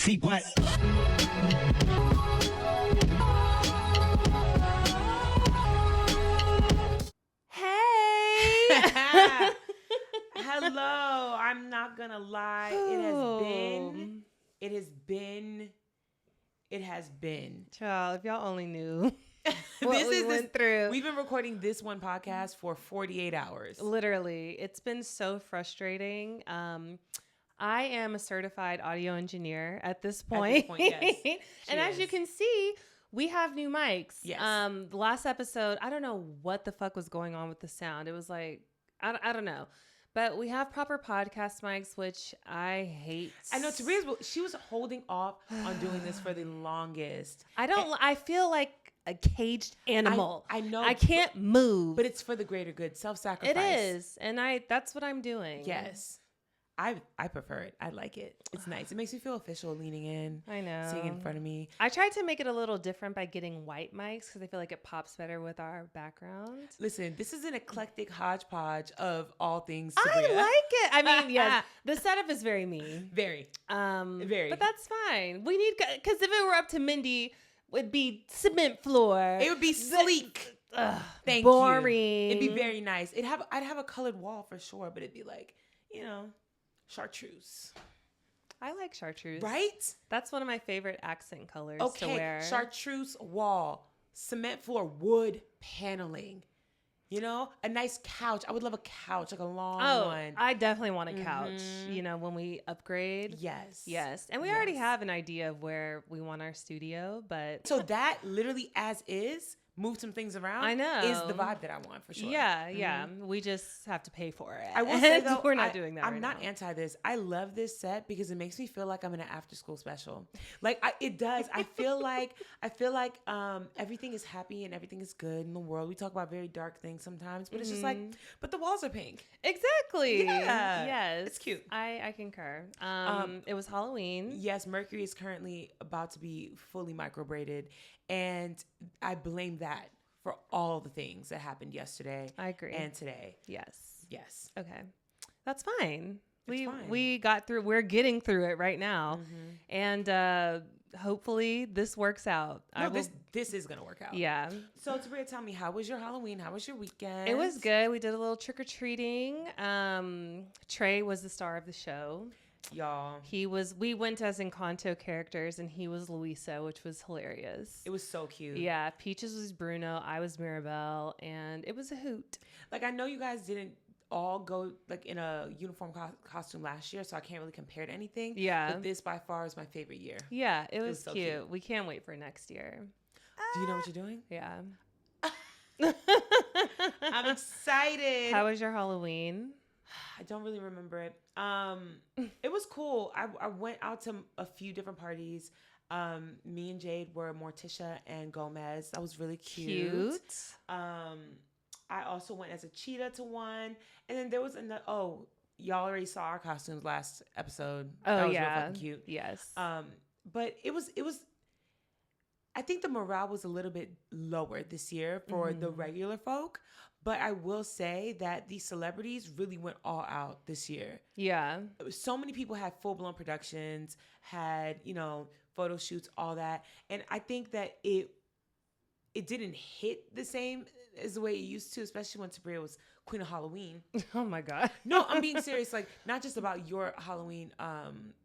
CWatt. Hey! Hello. I'm not gonna lie. It has been. Child, if y'all only knew Went through. We've been recording this one podcast for 48 hours. Literally. It's been so frustrating. I am a certified audio engineer at this point. Yes. And as you can see, we have new mics. Yes. The last episode, I don't know what the fuck was going on with the sound. It was like, I don't know. But we have proper podcast mics, which I hate. I know she was holding off on doing this for the longest. I feel like a caged animal. I know. I can't move. But it's for the greater good. Self-sacrifice. It is. And that's what I'm doing. Yes. I prefer it. I like it. It's nice. It makes me feel official leaning in. I know. Sitting in front of me. I tried to make it a little different by getting white mics because I feel like it pops better with our background. Listen, this is an eclectic hodgepodge of all things Tabria. I like it. I mean, yes, the setup is very me. Very. Very. But that's fine. We need, because if it were up to Mindy, it would be cement floor. It would be sleek. Thank boring. you. It'd be very nice. I'd have a colored wall for sure, but it'd be like, chartreuse. I like chartreuse. Right? That's one of my favorite accent colors to wear. Chartreuse wall, cement floor, wood paneling. A nice couch. I would love a couch, like a long one. I definitely want a couch, when we upgrade. Yes. And we already have an idea of where we want our studio, but... So that literally as is, move some things around. I know. Is the vibe that I want for sure. Yeah. We just have to pay for it. I will say though, we're not doing that. I'm not anti this. I love this set because it makes me feel like I'm in an after school special. Like it does. I feel like everything is happy and everything is good in the world. We talk about very dark things sometimes, but it's just like, but the walls are pink. Exactly. Yeah. Yes. It's cute. I concur. It was Halloween. Yes, Mercury is currently about to be fully microbraided. And I blame that for all the things that happened yesterday. I agree. And today. Yes. Okay. That's fine. We got through. We're getting through it right now. And hopefully this works out. No, this is going to work out. Yeah. So Tabria, tell me, how was your Halloween? How was your weekend? It was good. We did a little trick-or-treating. Trey was the star of the show. Y'all. We went as Encanto characters and he was Luisa, which was hilarious. It was so cute. Yeah. Peaches was Bruno. I was Mirabelle and it was a hoot. Like, I know you guys didn't all go like in a uniform costume last year, so I can't really compare to anything. Yeah. But this by far is my favorite year. Yeah. It was so cute. We can't wait for next year. Do you know what you're doing? Yeah. I'm excited. How was your Halloween? I don't really remember it. It was cool. I went out to a few different parties. Me and Jade were Morticia and Gomez. That was really cute. I also went as a cheetah to one. And then there was another, y'all already saw our costumes last episode. That was real fucking cute. Yes. But it was I think the morale was a little bit lower this year for the regular folk. But I will say that the celebrities really went all out this year. Yeah. So many people had full-blown productions, had, photo shoots, all that. And I think that it didn't hit the same as the way it used to, especially when Tabria was Queen of Halloween. Oh, my God. No, I'm being serious. Like, not just about your Halloween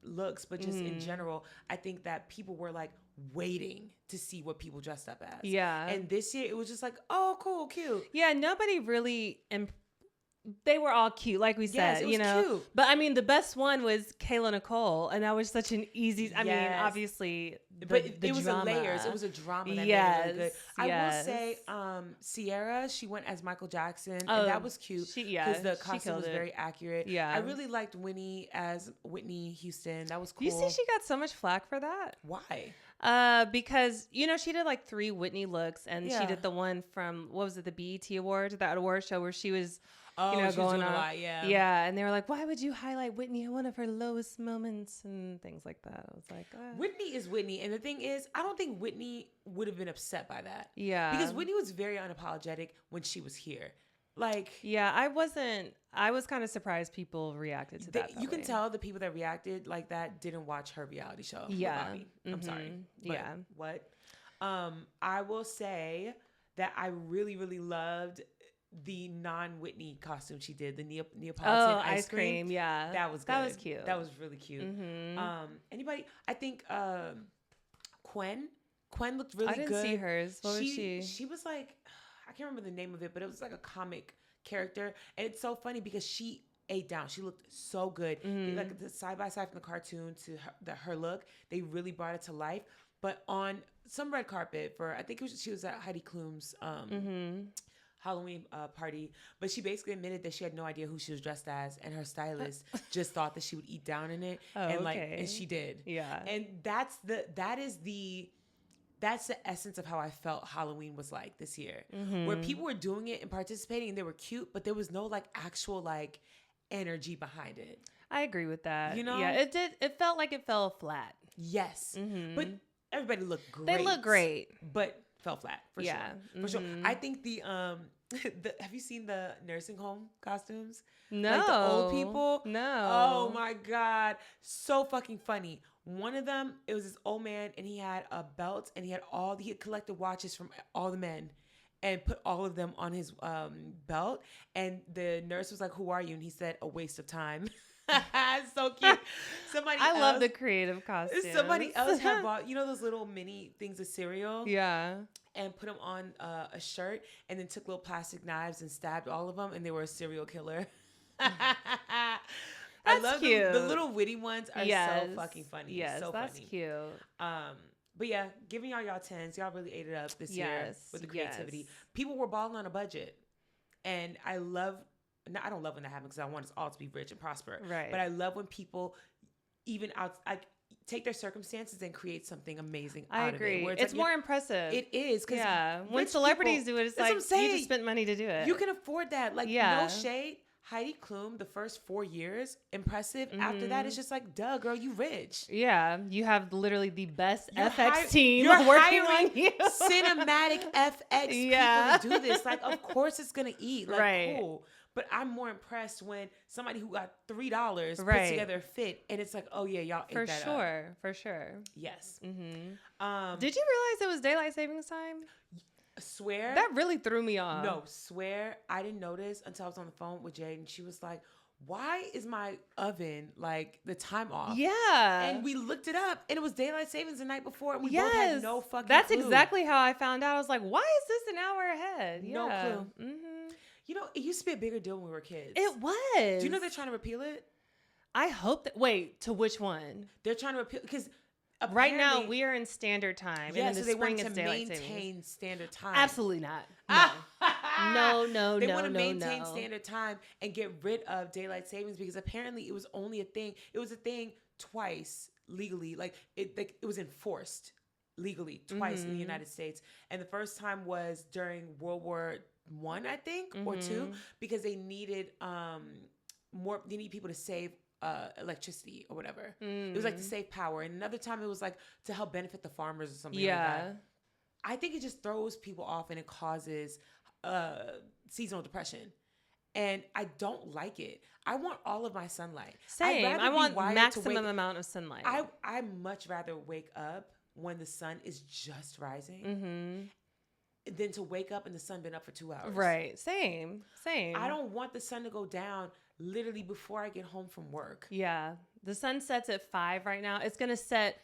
looks, but just in general. I think that people were, like, waiting to see what people dressed up as. Yeah. And this year, it was just like, oh, cool, cute. Yeah, nobody really... They were all cute, like we said, it was cute. But I mean, the best one was Kayla Nicole, and that was such an easy. I mean, obviously, but it was drama. layers. It was a drama that made it really good. I will say, Sierra, she went as Michael Jackson, and that was cute because the costume was very accurate. Yeah, I really liked Winnie as Whitney Houston. That was cool. You see, she got so much flack for that. Why? Because she did like 3 Whitney looks, and she did the one from what was it, the BET Awards, that award show where she was. Going on. A lot, yeah. Yeah, and they were like, why would you highlight Whitney in one of her lowest moments and things like that? I was like, Whitney is Whitney. And the thing is, I don't think Whitney would have been upset by that. Yeah. Because Whitney was very unapologetic when she was here. Like, yeah, I was kind of surprised people reacted to that. You can tell the people that reacted like that didn't watch her reality show. Yeah. Bobby. I'm sorry. But Yeah. what? I will say that I really, really loved the non-Whitney costume she did, the Neapolitan ice cream. Yeah. That was good. That was cute. That was really cute. Anybody? I think Quen looked really good. I didn't see hers. What was she? She was like, I can't remember the name of it, but it was like a comic character. And it's so funny because she ate down. She looked so good. Like the side by side from the cartoon to her look, they really brought it to life. But on some red carpet for, I think she was at Heidi Klum's Halloween party, but she basically admitted that she had no idea who she was dressed as, and her stylist just thought that she would eat down in it, and she did. Yeah, and that's the essence of how I felt Halloween was like this year, where people were doing it and participating, and they were cute, but there was no like actual like energy behind it. I agree with that. You know, yeah, it did. It felt like it fell flat. Yes, but everybody looked great. They look great, but fell flat for sure. For sure. I think the have you seen the nursing home costumes? No. Like the old people? No. Oh my God. So fucking funny. One of them, it was this old man and he had a belt and he had collected watches from all the men and put all of them on his belt. And the nurse was like, "Who are you?" And he said, "A waste of time." So cute. I love the creative costumes. Somebody else had bought, those little mini things of cereal. Yeah. And put them on a shirt and then took little plastic knives and stabbed all of them, and they were a serial killer. I love cute. The little witty ones are so fucking funny. Yes, so that's funny. Cute. But yeah, giving y'all 10s. Y'all really ate it up this year with the creativity. Yes. People were balling on a budget, and I don't love when that happens because I want us all to be rich and prosper. Right. But I love when people take their circumstances and create something amazing out of it. I agree. Where it's more impressive. It is. Yeah. When celebrities do it, it's like you just spent money to do it. You can afford that. Like, no shade. Heidi Klum, the first 4 years, impressive. After that, it's just like, duh, girl, you rich. Yeah. You have literally the best FX team working on you. Cinematic FX people to do this. Like, of course it's going to eat. Like, cool. But I'm more impressed when somebody who got $3 puts together a fit, and it's like, oh yeah, y'all ate that up. For sure. Yes. Did you realize it was daylight savings time? Swear. That really threw me off. No, swear. I didn't notice until I was on the phone with Jade, and she was like, "Why is my oven like the time off?" Yeah. And we looked it up, and it was daylight savings the night before, and we both had no fucking That's clue. exactly how I found out. I was like, "Why is this an hour ahead?" No clue. It used to be a bigger deal when we were kids. It was. Do you know they're trying to repeal it? I hope that. Wait, to which one? They're trying to repeal because right now we are in standard time. Yeah, and in so the spring they want to maintain savings. standard time. Absolutely not. No. They want to maintain standard time and get rid of daylight savings because apparently it was only a thing. It was a thing twice legally. Like it was enforced legally twice in the United States. And the first time was during World War I, I think, or II, because they needed they need people to save electricity or whatever. It was like to save power. And another time it was like to help benefit the farmers or something like that. I think it just throws people off and it causes seasonal depression. And I don't like it. I want all of my sunlight. Same. I want maximum amount of sunlight. I much rather wake up when the sun is just rising than to wake up and the sun been up for 2 hours. Right. Same. I don't want the sun to go down literally before I get home from work. Yeah. The sun sets at 5 right now. It's going to set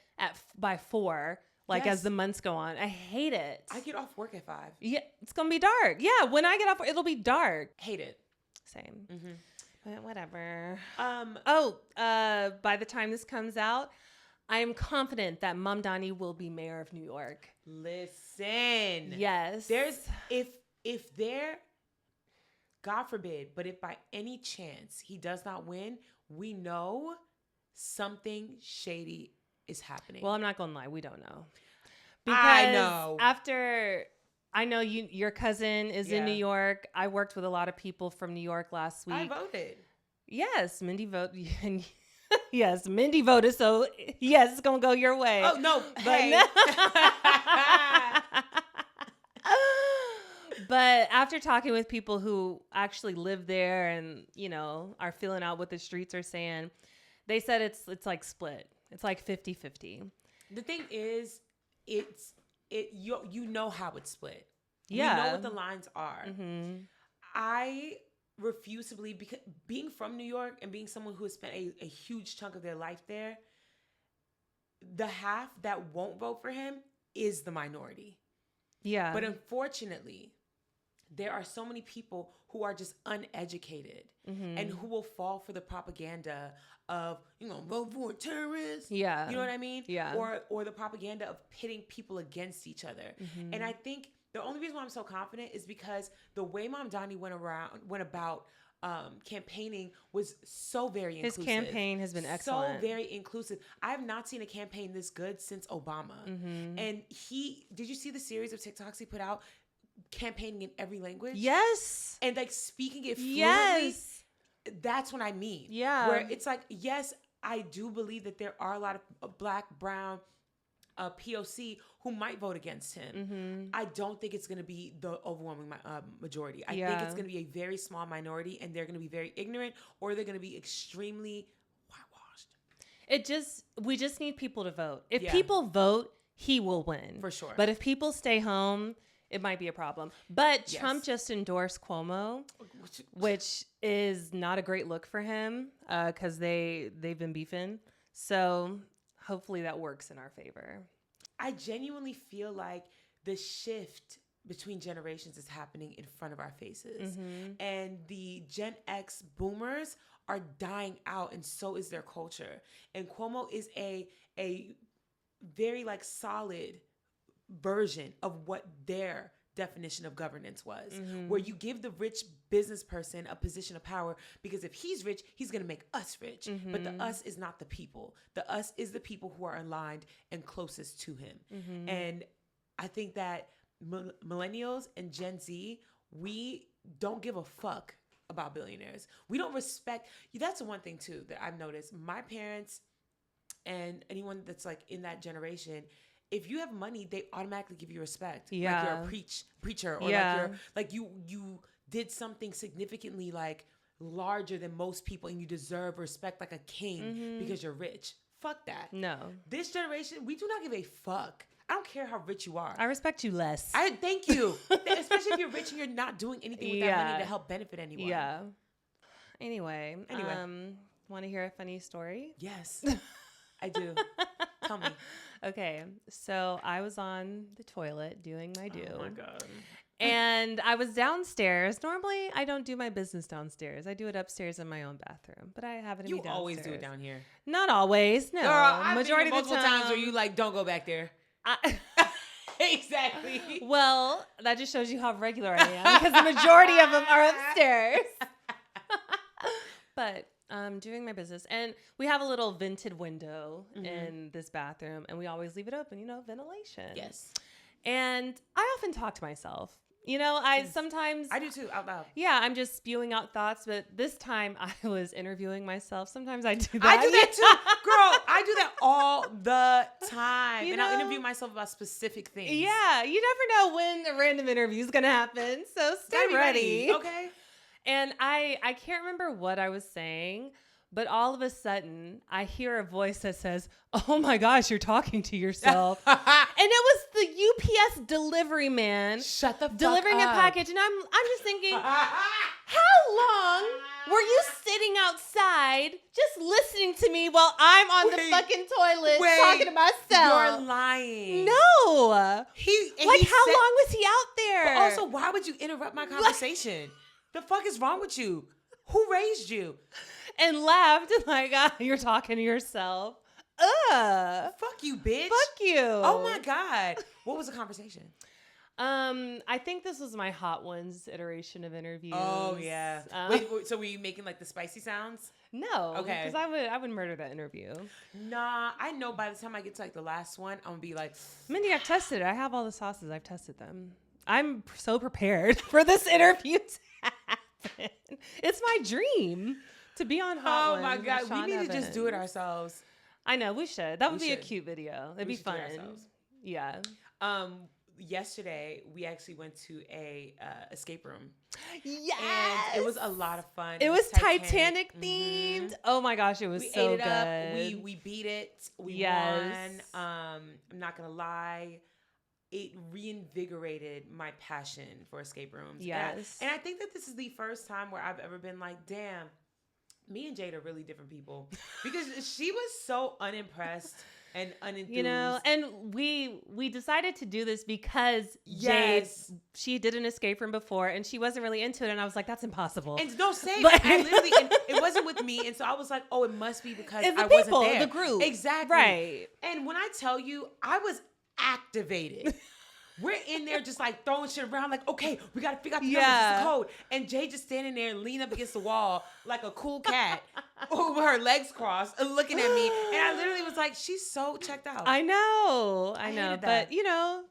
by 4. As the months go on. I hate it. I get off work at 5. Yeah, it's going to be dark. Yeah, when I get off, it'll be dark. Hate it. Same. But whatever. By the time this comes out, I am confident that Mamdani will be mayor of New York. Listen. Yes. If there, God forbid, but if by any chance he does not win, we know something shady is happening. Well, I'm not gonna lie, we don't know. I know. I know your cousin is in New York. I worked with a lot of people from New York last week. I voted. Yes, Mindy voted. Yes, Mindy voted. So yes, it's gonna go your way. Oh no, But after talking with people who actually live there and, you know, are feeling out what the streets are saying, they said it's like split. It's like 50-50. The thing is, you know how it's split. Yeah. You know what the lines are. Mm-hmm. I refuse to believe, because being from New York and being someone who has spent a huge chunk of their life there, the half that won't vote for him is the minority. Yeah. But unfortunately, there are so many people who are just uneducated and who will fall for the propaganda of, you know, vote for terrorists. Yeah. You know what I mean? Yeah. Or the propaganda of pitting people against each other. And I think the only reason why I'm so confident is because the way Mamdani went about campaigning was so very inclusive. His campaign has been excellent. So very inclusive. I have not seen a campaign this good since Obama. And did you see the series of TikToks he put out campaigning in every language? Yes. And like speaking it fluently. Yes. That's what I mean. Yeah. Where it's like, yes, I do believe that there are a lot of Black, brown, POC who might vote against him. I don't think it's going to be the overwhelming majority. I think it's going to be a very small minority, and they're going to be very ignorant, or they're going to be extremely whitewashed. We just need people to vote. If people vote, he will win. For sure. But if people stay home, it might be a problem. But Trump just endorsed Cuomo, which is not a great look for him because they've been beefing. So hopefully that works in our favor. I genuinely feel like the shift between generations is happening in front of our faces. And the Gen X boomers are dying out, and so is their culture. And Cuomo is a very like solid version of what their definition of governance was, where you give the rich business person a position of power, because if he's rich, he's going to make us rich. But the us is not the people. The us is the people who are aligned and closest to him. And I think that millennials and Gen Z, we don't give a fuck about billionaires. We don't respect. That's the one thing too that I've noticed. My parents and anyone that's like in that generation, if you have money, they automatically give you respect. Yeah. Like you're a preacher, or like you did something significantly like larger than most people, and you deserve respect like a king because you're rich. Fuck that. No. This generation, we do not give a fuck. I don't care how rich you are. I respect you less. I thank you. Especially if you're rich and you're not doing anything with that money to help benefit anyone. Yeah. Anyway. Want to hear a funny story? Yes, I do. Tell me. Okay, so I was on the toilet doing my do. Oh my God. And I was downstairs. Normally, I don't do my business downstairs. I do it upstairs in my own bathroom. But I happen to be downstairs. You always do it down here. Not always. No. Girl, I've majority seen of the multiple time. times where you like, don't go back there. Exactly. Well, that just shows you how regular I am, because the majority of them are upstairs. But doing my business, and we have a little vented window in this bathroom, and we always leave it open, ventilation. Yes. And I often talk to myself. Sometimes I do too, out loud. Yeah, I'm just spewing out thoughts, but this time I was interviewing myself. Sometimes I do that. I do that too. Girl, I do that all the time. And I'll interview myself about specific things. Yeah, you never know when a random interview is going to happen. So stay ready. Okay. And I can't remember what I was saying, but all of a sudden I hear a voice that says, "Oh my gosh, you're talking to yourself." And it was the UPS delivery man. Shut the fuck delivering up. a package. And I'm just thinking, how long were you sitting outside just listening to me while I'm on the fucking toilet talking to myself? You're lying. No. How long was he out there? But also, why would you interrupt my conversation? The fuck is wrong with you? Who raised you? And laughed like, you're talking to yourself. Fuck you, bitch. Fuck you. Oh my God. What was the conversation? I think this was my Hot Ones iteration of interviews. Oh yeah. Wait, so were you making like the spicy sounds? No. Okay. Because I would murder that interview. Nah, I know by the time I get to like the last one, I'm gonna be like, Mindy, I've tested it. I have all the sauces. I've tested them. I'm so prepared for this interview to happen. It's my dream to be on Hot Ones. Oh my God, we need Evans. to just do it ourselves. I know, we should. That would be a cute video. It'd be fun. Do it ourselves. Yeah. yesterday we actually went to a escape room. Yes. And it was a lot of fun. It was Titanic themed. Oh my gosh, it was we so ate it good. Up. We beat it. We won. I'm not gonna lie. It reinvigorated my passion for escape rooms. Yes. And I think that this is the first time where I've ever been like, damn, me and Jade are really different people. Because she was so unimpressed and unenthused. You know, and we decided to do this because Jade, she did an escape room before and she wasn't really into it. And I was like, that's impossible. And no, same. I literally, and it wasn't with me. And so I was like, oh, it must be because I wasn't there. The group. Exactly. Right. And when I tell you, I was activated. We're in there just like throwing shit around, like, okay, we got to figure out the numbers, it's the code. And Jay just standing there, leaning up against the wall like a cool cat with her legs crossed and looking at me. And I literally was like, she's so checked out. I know. But,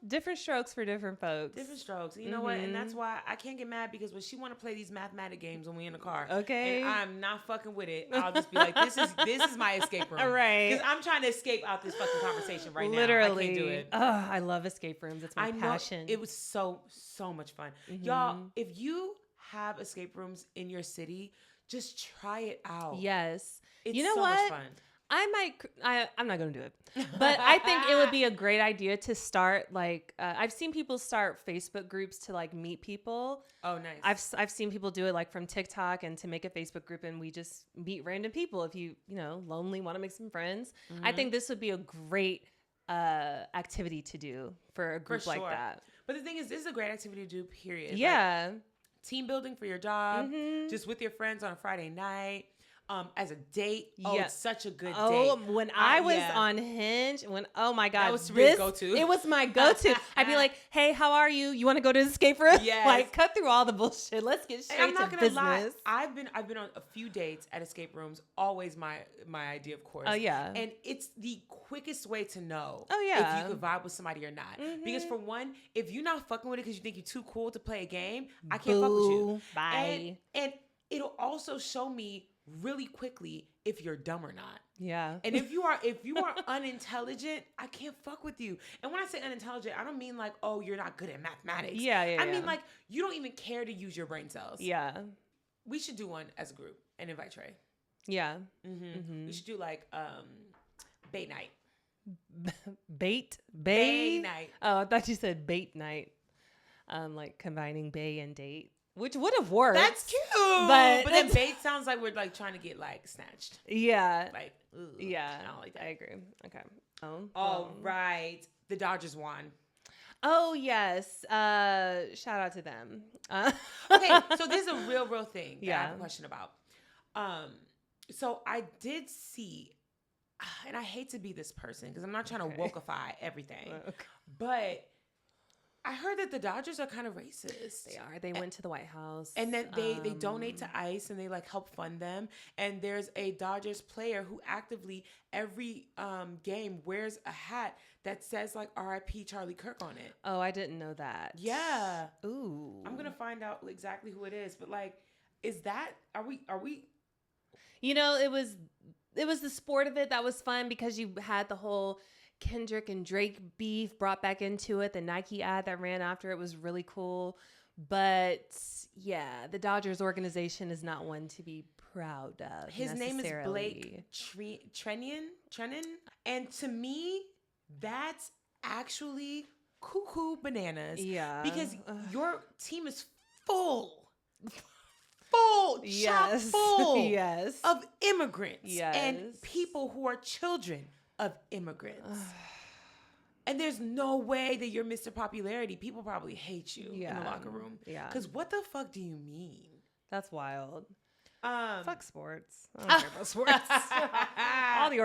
different strokes for different folks. Different strokes. You know what? And that's why I can't get mad because when she want to play these mathematic games when we in the car, okay, and I'm not fucking with it, I'll just be like, this is my escape room. Right. Because I'm trying to escape out this fucking conversation right now. Literally. I can't do it. Oh, I love escape rooms. It's my passion. It was so much fun. Y'all, if you have escape rooms in your city, just try it out. Yes. It's so much fun. I'm not going to do it, but I think it would be a great idea to start I've seen people start Facebook groups to like meet people. Oh, nice. I've seen people do it like from TikTok and to make a Facebook group and we just meet random people. If you lonely, want to make some friends, I think this would be a great activity to do for a group like that. But the thing is, this is a great activity to do, period. Yeah. Like, team building for your job, just with your friends on a Friday night. As a date, it's such a good date. When I was on Hinge, oh my God, that was Tabiria's go-to. It was my go-to. I'd be like, hey, how are you? You want to go to the escape room? Yes. Like, cut through all the bullshit. Let's get straight to business. I'm not gonna lie. I've been on a few dates at escape rooms. Always my idea, of course. Oh yeah. And it's the quickest way to know. Oh yeah. If you could vibe with somebody or not. Because for one, if you're not fucking with it because you think you're too cool to play a game, I can't fuck with you. Bye. And it'll also show me really quickly if you're dumb or not. Yeah. And if you are unintelligent, I can't fuck with you. And when I say unintelligent, I don't mean like, oh, you're not good at mathematics. Yeah. I mean like you don't even care to use your brain cells. Yeah. We should do one as a group and invite Trey. Yeah. We should do like bait night. Bait night. Oh, I thought you said bait night. Like combining bay and date. Which would have worked. That's cute. But then bait sounds like we're like trying to get like snatched. Yeah. Like, ugh, yeah. I don't like that. I agree. Okay. All right. The Dodgers won. Oh, yes. Shout out to them. Okay. So this is a real thing that I have a question about. So I did see, and I hate to be this person because I'm not trying to wokeify everything, but I heard that the Dodgers are kind of racist. They are. They went to the White House. And then they donate to ICE and they like help fund them. And there's a Dodgers player who actively every game wears a hat that says like R.I.P. Charlie Kirk on it. Oh, I didn't know that. Yeah. Ooh. I'm going to find out exactly who it is. But like, is that, are we? It was the sport of it that was fun because you had the whole Kendrick and Drake beef brought back into it. The Nike ad that ran after it was really cool. But yeah, the Dodgers organization is not one to be proud of. His name is Blake Treinen. And to me, that's actually cuckoo bananas. Yeah. Because your team is full. Yes. Chock full yes. of immigrants. Yes. And people who are children of immigrants. And there's no way that you're Mr. Popularity. People probably hate you in the locker room. Yeah. Because what the fuck do you mean? That's wild. Fuck sports. I don't care about sports. All the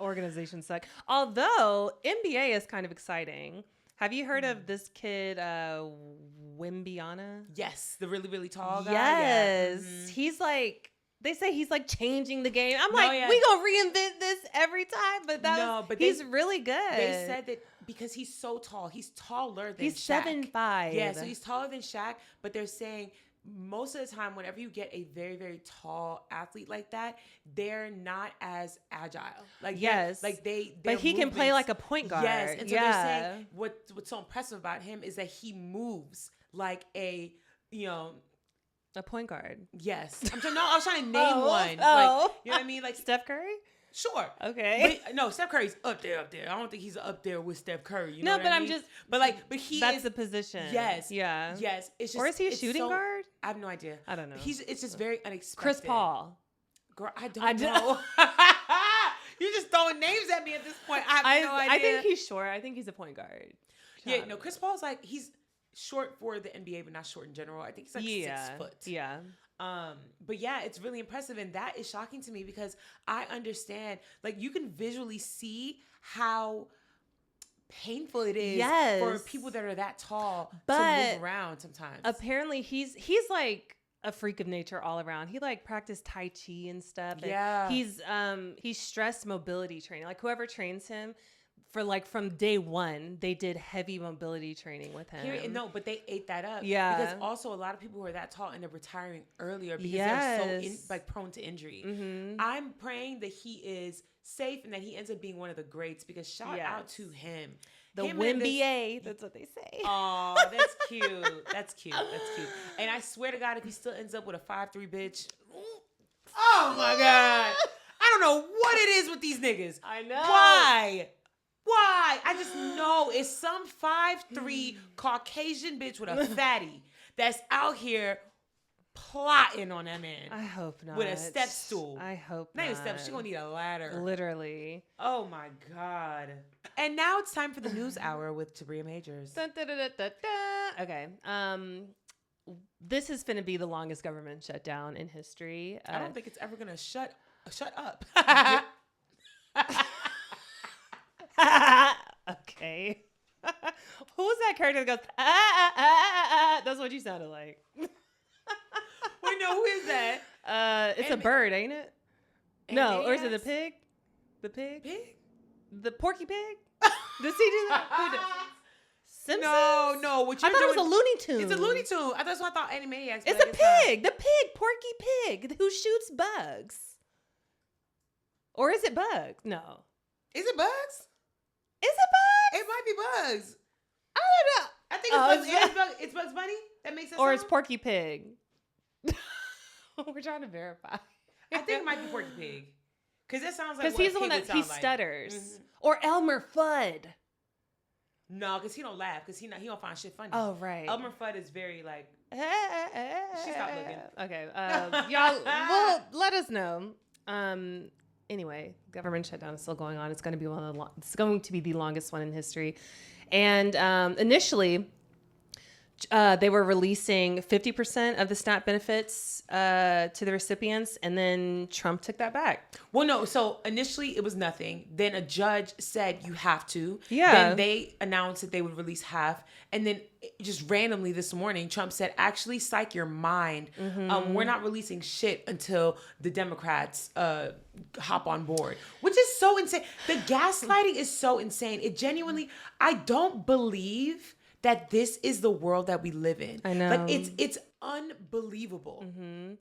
organizations suck. Although NBA is kind of exciting. Have you heard of this kid, Wembeyana? Yes, the really, really tall guy. Yes. Yeah. He's like, they say he's like changing the game. I'm we gonna reinvent this every time, but he's really good. They said that because he's so tall, he's taller than Shaq. He's 7'5". Yeah, so he's taller than Shaq, but they're saying most of the time, whenever you get a very, very tall athlete like that, they're not as agile. Like, yes. Like but he can play like a point guard. Yes. And so they're saying what's so impressive about him is that he moves like a, a point guard. Yes. I was trying to name one. Oh. Like, you know what I mean? Like Steph Curry? Sure. Okay. But, no, Steph Curry's up there. I don't think he's up there with Steph Curry. You know what but I I'm mean? just. But he that's is the position. Yes. Yeah. Yes. It's just. Or is he a shooting guard? I have no idea. I don't know. It's just very unexpected. Chris Paul. Girl, I don't know. You're just throwing names at me at this point. I have no idea. I think he's short. I think he's a point guard. Yeah. No, Chris Paul's he's short for the NBA, but not short in general. I think he's 6 foot. Yeah. But yeah, it's really impressive. And that is shocking to me because I understand, you can visually see how painful it is for people that are that tall to move around sometimes. Apparently he's like a freak of nature all around. He practiced Tai Chi and stuff. And he's stressed mobility training. Like whoever trains him, for from day one, they did heavy mobility training with him. No, but they ate that up. Yeah. Because also a lot of people who are that tall end up retiring earlier because they're so prone to injury. Mm-hmm. I'm praying that he is safe and that he ends up being one of the greats because shout out to him. The Wembeyana, that's what they say. Oh, that's cute. That's cute. And I swear to God, if he still ends up with a 5'3" bitch. Oh my God. I don't know what it is with these niggas. I know. Why? I just know it's some 5'3" Caucasian bitch with a fatty that's out here plotting on that man. I hope not. With a step stool. I hope not. Not even step. She gonna need a ladder. Literally. Oh my God. And now it's time for the news hour with Tabria Majors. Dun, dun, dun, dun, dun, dun. Okay. This is going to be the longest government shutdown in history. I don't think it's ever gonna shut up. Okay. Who's that character that goes, That's what you sounded like. Wait, no, who is that? It's a bird, ain't it? No, or is it a pig? The pig? Pig? The porky pig? Does he do that? Who does? Simpsons? No. I thought it was a Looney Tune. It's a Looney Tune. That's what I thought Animaniacs. It's a pig. The pig, Porky Pig, who shoots bugs. Or is it bugs? No. Is it bugs? Is it bugs? It might be bugs. I don't know. I think it's Bugs Bunny. That makes sense. Or it's Porky Pig. We're trying to verify. I think it might be Porky Pig. Because that sounds like because he's the one that he stutters. Mm-hmm. Or Elmer Fudd. No, because he don't laugh. Because he don't find shit funny. Oh, right. Elmer Fudd is very she's not looking. Okay. Y'all, well, let us know. Anyway, government shutdown is still going on. It's going to be it's going to be the longest one in history. And initially, they were releasing 50% of the SNAP benefits to the recipients, and then Trump took that back. Well, no. So initially it was nothing. Then a judge said you have to. Yeah. Then they announced that they would release half, and then just randomly this morning, Trump said, "Actually, psych your mind. Mm-hmm. We're not releasing shit until the Democrats hop on board," which is so insane. The gaslighting is so insane. It genuinely, I don't believe that this is the world that we live in. I know. Like it's unbelievable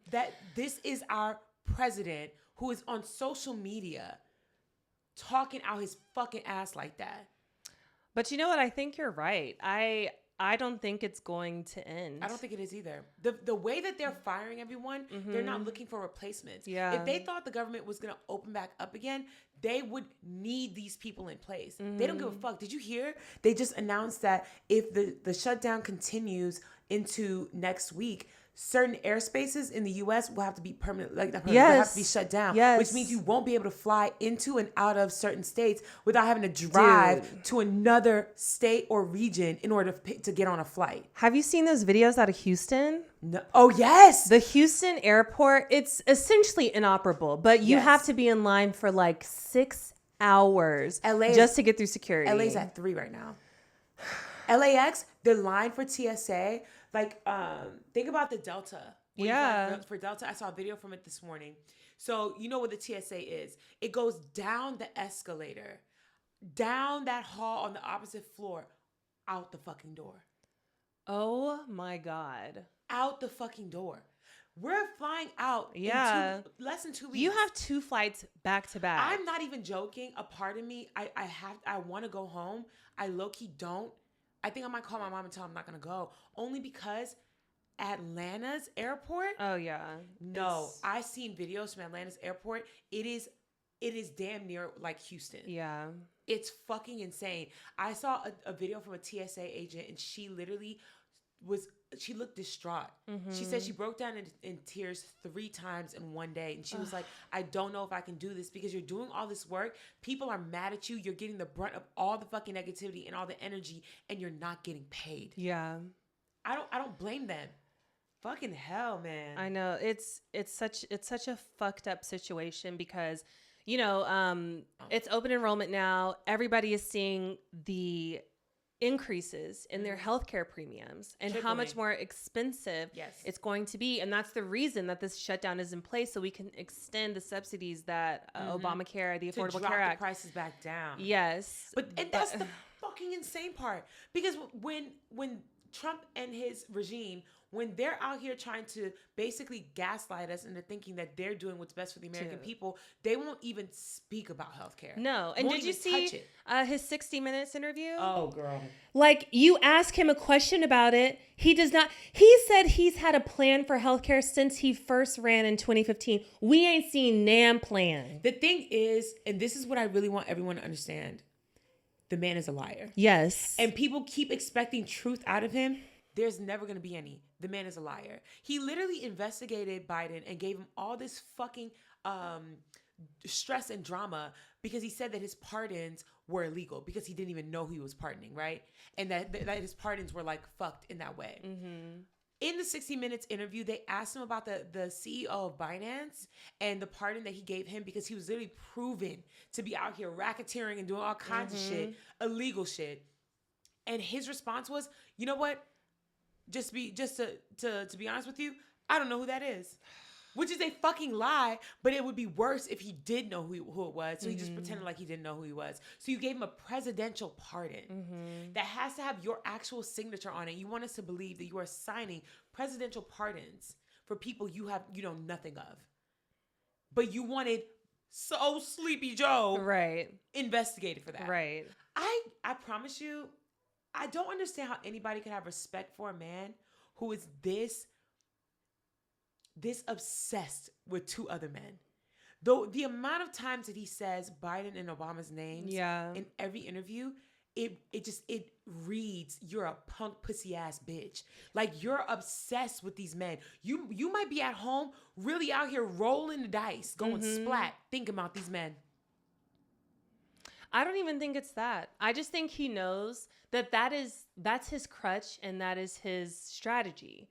that this is our president who is on social media talking out his fucking ass like that. But you know what? I think you're right. I don't think it's going to end. I don't think it is either. The way that they're firing everyone, they're not looking for replacements. Yeah. If they thought the government was going to open back up again, they would need these people in place. They don't give a fuck. Did you hear? They just announced that if the shutdown continues into next week, certain airspaces in the U.S. will have to be permanent, they'll have to be shut down. Yes. Which means you won't be able to fly into and out of certain states without having to drive to another state or region in order to get on a flight. Have you seen those videos out of Houston? No. Oh, yes. The Houston airport, it's essentially inoperable, but you have to be in line for 6 hours just to get through security. LA's at 3 right now. LAX, the line for TSA, think about the Delta. For Delta, I saw a video from it this morning. So you know what the TSA is. It goes down the escalator, down that hall on the opposite floor, out the fucking door. Oh my God. out the fucking door. We're flying out in less than 2 weeks. You have 2 flights back to back. I'm not even joking. A part of me, I want to go home. I low-key don't. I think I might call my mom and tell her I'm not going to go. Only because Atlanta's airport. Oh, yeah. No, I've seen videos from Atlanta's airport. It is damn near like Houston. Yeah. It's fucking insane. I saw a video from a TSA agent, and she literally she looked distraught. Mm-hmm. She said she broke down in tears 3 times in one day. And she was like, I don't know if I can do this because you're doing all this work. People are mad at you. You're getting the brunt of all the fucking negativity and all the energy, and you're not getting paid. Yeah. I don't blame them. Fucking hell, man. I know. It's such a fucked up situation because, you know, it's open enrollment now. Everybody is seeing the increases in their healthcare premiums and how much more expensive it's going to be. And that's the reason that this shutdown is in place, so we can extend the subsidies that Obamacare, the Affordable Care Act. The prices back down. Yes. But that's the fucking insane part. Because when Trump and his regime, when they're out here trying to basically gaslight us into thinking that they're doing what's best for the American people, they won't even speak about healthcare. No. And did you see his 60 Minutes interview? Oh, girl. Like, you ask him a question about it. He does not. He said he's had a plan for healthcare since he first ran in 2015. We ain't seen NAM plan. The thing is, and this is what I really want everyone to understand, the man is a liar. Yes. And people keep expecting truth out of him. There's never going to be any. The man is a liar. He literally investigated Biden and gave him all this fucking stress and drama because he said that his pardons were illegal because he didn't even know who he was pardoning, right? And that his pardons were like fucked in that way. Mm-hmm. In the 60 Minutes interview, they asked him about the CEO of Binance and the pardon that he gave him because he was literally proven to be out here racketeering and doing all kinds of shit, illegal shit. And his response was, you know what? To be honest with you, I don't know who that is. Which is a fucking lie, but it would be worse if he did know who it was. So he just pretended like he didn't know who he was. So you gave him a presidential pardon that has to have your actual signature on it. You want us to believe that you are signing presidential pardons for people you know nothing of. But you wanted Sleepy Joe investigated for that. Right. I promise you, I don't understand how anybody could have respect for a man who is this obsessed with 2 other men. Though the amount of times that he says Biden and Obama's names in every interview, it reads, you're a punk pussy ass bitch. Like, you're obsessed with these men. You might be at home really out here rolling the dice, going splat, thinking about these men. I don't even think it's that. I just think he knows that's his crutch and that is his strategy.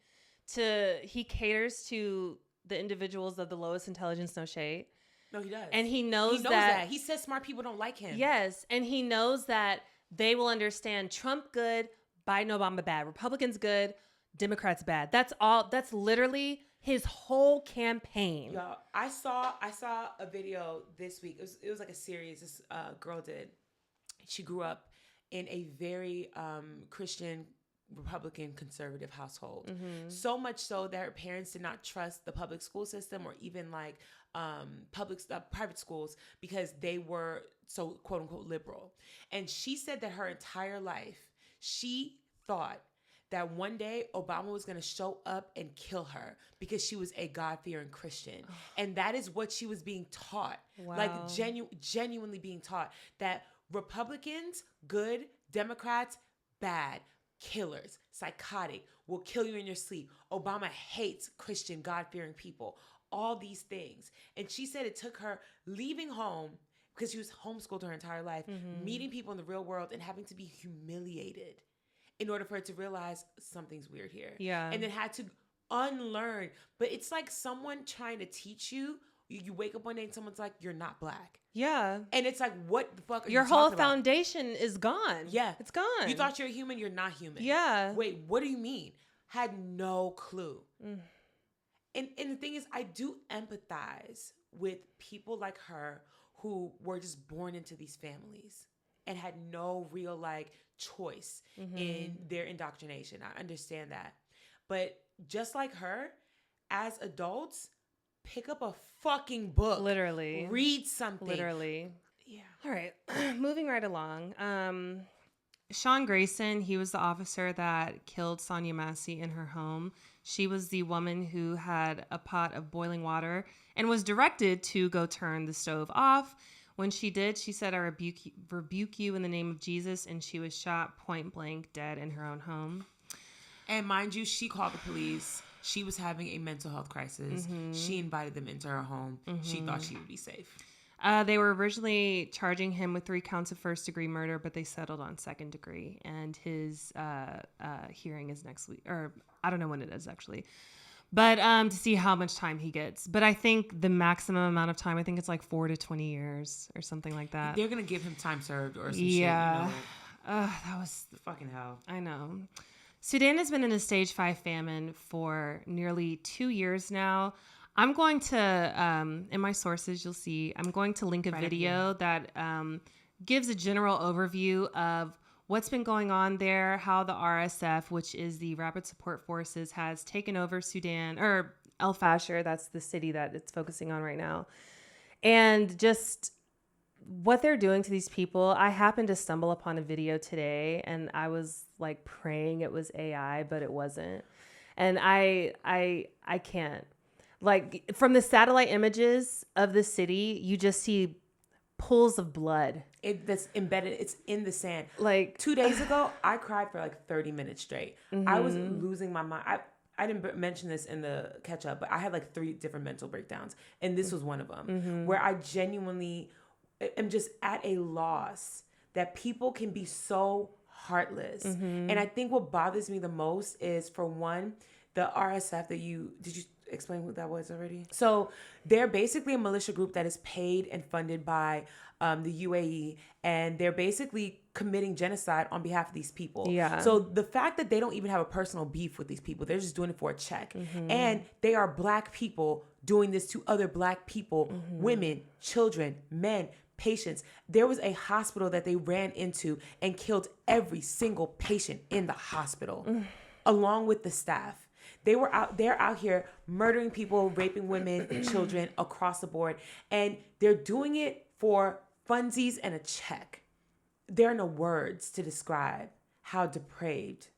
He caters to the individuals of the lowest intelligence, no shade. No, he does. And he knows that. He says smart people don't like him. Yes. And he knows that they will understand Trump good, Biden, Obama bad, Republicans good, Democrats bad. That's all. That's literally his whole campaign. Y'all, I saw a video this week. It was like a series this girl did. She grew up in a very Christian, Republican, conservative household. So much so that her parents did not trust the public school system or even like private schools because they were so quote unquote liberal. And she said that her entire life, she thought that one day Obama was going to show up and kill her because she was a God-fearing Christian. And that is what she was being taught. Wow. Like genuinely being taught that Republicans, good, Democrats, bad, killers, psychotic, will kill you in your sleep. Obama hates Christian, God-fearing people. All these things. And she said it took her leaving home because she was homeschooled her entire life, meeting people in the real world and having to be humiliated in order for her to realize something's weird here. Yeah. And then had to unlearn. But it's like someone trying to teach you. You wake up one day and someone's like, you're not black. Yeah. And it's like, what the fuck are your you whole talking foundation is gone. Yeah. It's gone. You thought you're a human, you're not human. Yeah. Wait, what do you mean? Had no clue. And the thing is, I do empathize with people like her who were just born into these families and had no real like choice in their indoctrination. I understand that. But just like her, as adults, pick up a fucking book. Literally. Read something. Literally. Yeah. All right. Moving right along. Sean Grayson, he was the officer that killed Xania Monet in her home. She was the woman who had a pot of boiling water and was directed to go turn the stove off. When she did, she said, "I rebuke you in the name of Jesus," and she was shot point blank dead in her own home. And mind you, she called the police. She was having a mental health crisis. Mm-hmm. She invited them into her home. Mm-hmm. She thought she would be safe. They were originally charging him with 3 counts of first-degree murder, but they settled on second-degree. And his hearing is next week. Or I don't know when it is, actually. But to see how much time he gets. But I think the maximum amount of time, I think it's like 4 to 20 years or something like that. They're going to give him time served or some shit. Yeah. That was... fucking hell. I know. Sudan has been in a stage 5 famine for nearly 2 years now. I'm going to, in my sources, you'll see, I'm going to link a video that gives a general overview of what's been going on there, how the RSF, which is the Rapid Support Forces, has taken over Sudan, or El Fasher, that's the city that it's focusing on right now. And just what they're doing to these people. I happened to stumble upon a video today, and I was like praying it was AI, but it wasn't. And I can't. Like, from the satellite images of the city, you just see pools of blood. That's embedded. It's in the sand. Like 2 days ago, I cried for like 30 minutes straight. Mm-hmm. I was losing my mind. I didn't mention this in the catch up, but I had like 3 different mental breakdowns. And this was one of them, where I genuinely am just at a loss that people can be so heartless. And I think what bothers me the most is, for one, the RSF did you explain what that was already? So they're basically a militia group that is paid and funded by the UAE, and they're basically committing genocide on behalf of these people. Yeah. So the fact that they don't even have a personal beef with these people, they're just doing it for a check. And they are Black people doing this to other Black people, women, children, men, patients. There was a hospital that they ran into and killed every single patient in the hospital, along with the staff. They're out here murdering people, raping women, children across the board. And they're doing it for funsies and a check. There are no words to describe how depraved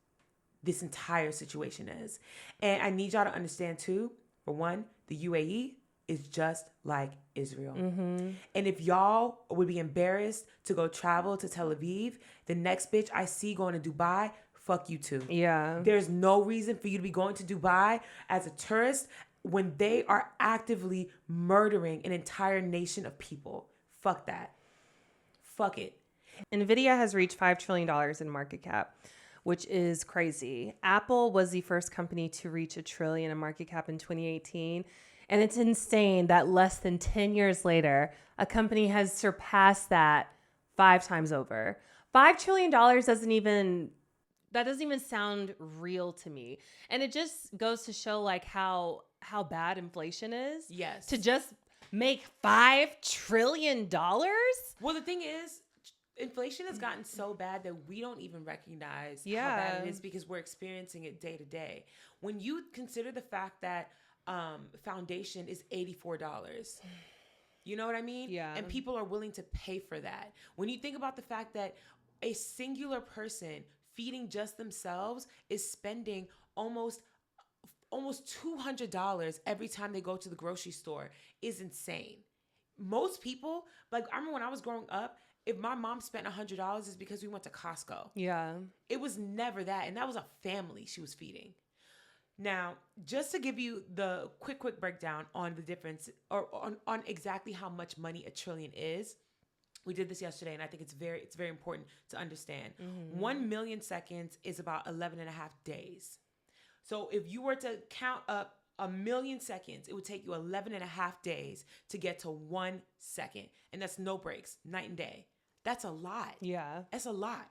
this entire situation is. And I need y'all to understand too, for one, the UAE is just like Israel. And if y'all would be embarrassed to go travel to Tel Aviv, the next bitch I see going to Dubai, fuck you too. Yeah. There's no reason for you to be going to Dubai as a tourist when they are actively murdering an entire nation of people. Fuck that. Fuck it. NVIDIA has reached $5 trillion in market cap, which is crazy. Apple was the first company to reach $1 trillion in market cap in 2018. And it's insane that less than 10 years later, a company has surpassed that 5 times over. $5 trillion doesn't even sound real to me. And it just goes to show like how bad inflation is. Yes. To just make $5 trillion? Well, the thing is, inflation has gotten so bad that we don't even recognize how bad it is because we're experiencing it day to day. When you consider the fact that foundation is $84, you know what I mean? Yeah. And people are willing to pay for that. When you think about the fact that a singular person feeding just themselves is spending almost $200 every time they go to the grocery store is insane. Most people, like, I remember when I was growing up, if my mom spent $100, it's because we went to Costco. Yeah. It was never that. And that was a family she was feeding. Now, just to give you the quick breakdown on the difference or on exactly how much money $1 trillion is. We did this yesterday, and I think it's very important to understand. 1 million seconds is about 11 and a half days. So if you were to count up 1 million seconds, it would take you 11 and a half days to get to 1 second. And that's no breaks, night and day. That's a lot. Yeah. That's a lot.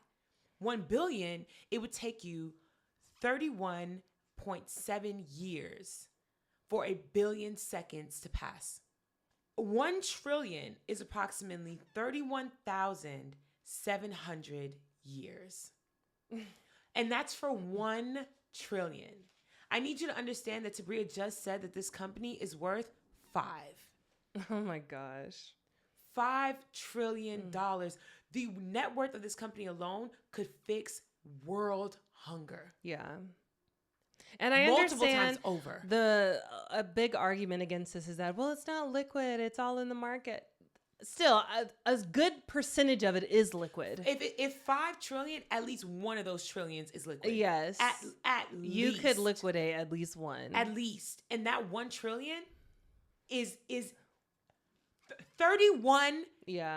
1 billion, it would take you 31.7 years for 1 billion seconds to pass. 1 trillion is approximately 31,700 years. And that's for 1 trillion. I need you to understand that Tabria just said that this company is worth $5. Oh my gosh. $5 trillion. The net worth of this company alone could fix world hunger. Yeah. And I multiple understand times over. A big argument against this is that, well, it's not liquid. It's all in the market. Still, a good percentage of it is liquid. If 5 trillion, at least one of those trillions is liquid. Yes. At least. You could liquidate at least one. At least. And that 1 trillion is 31,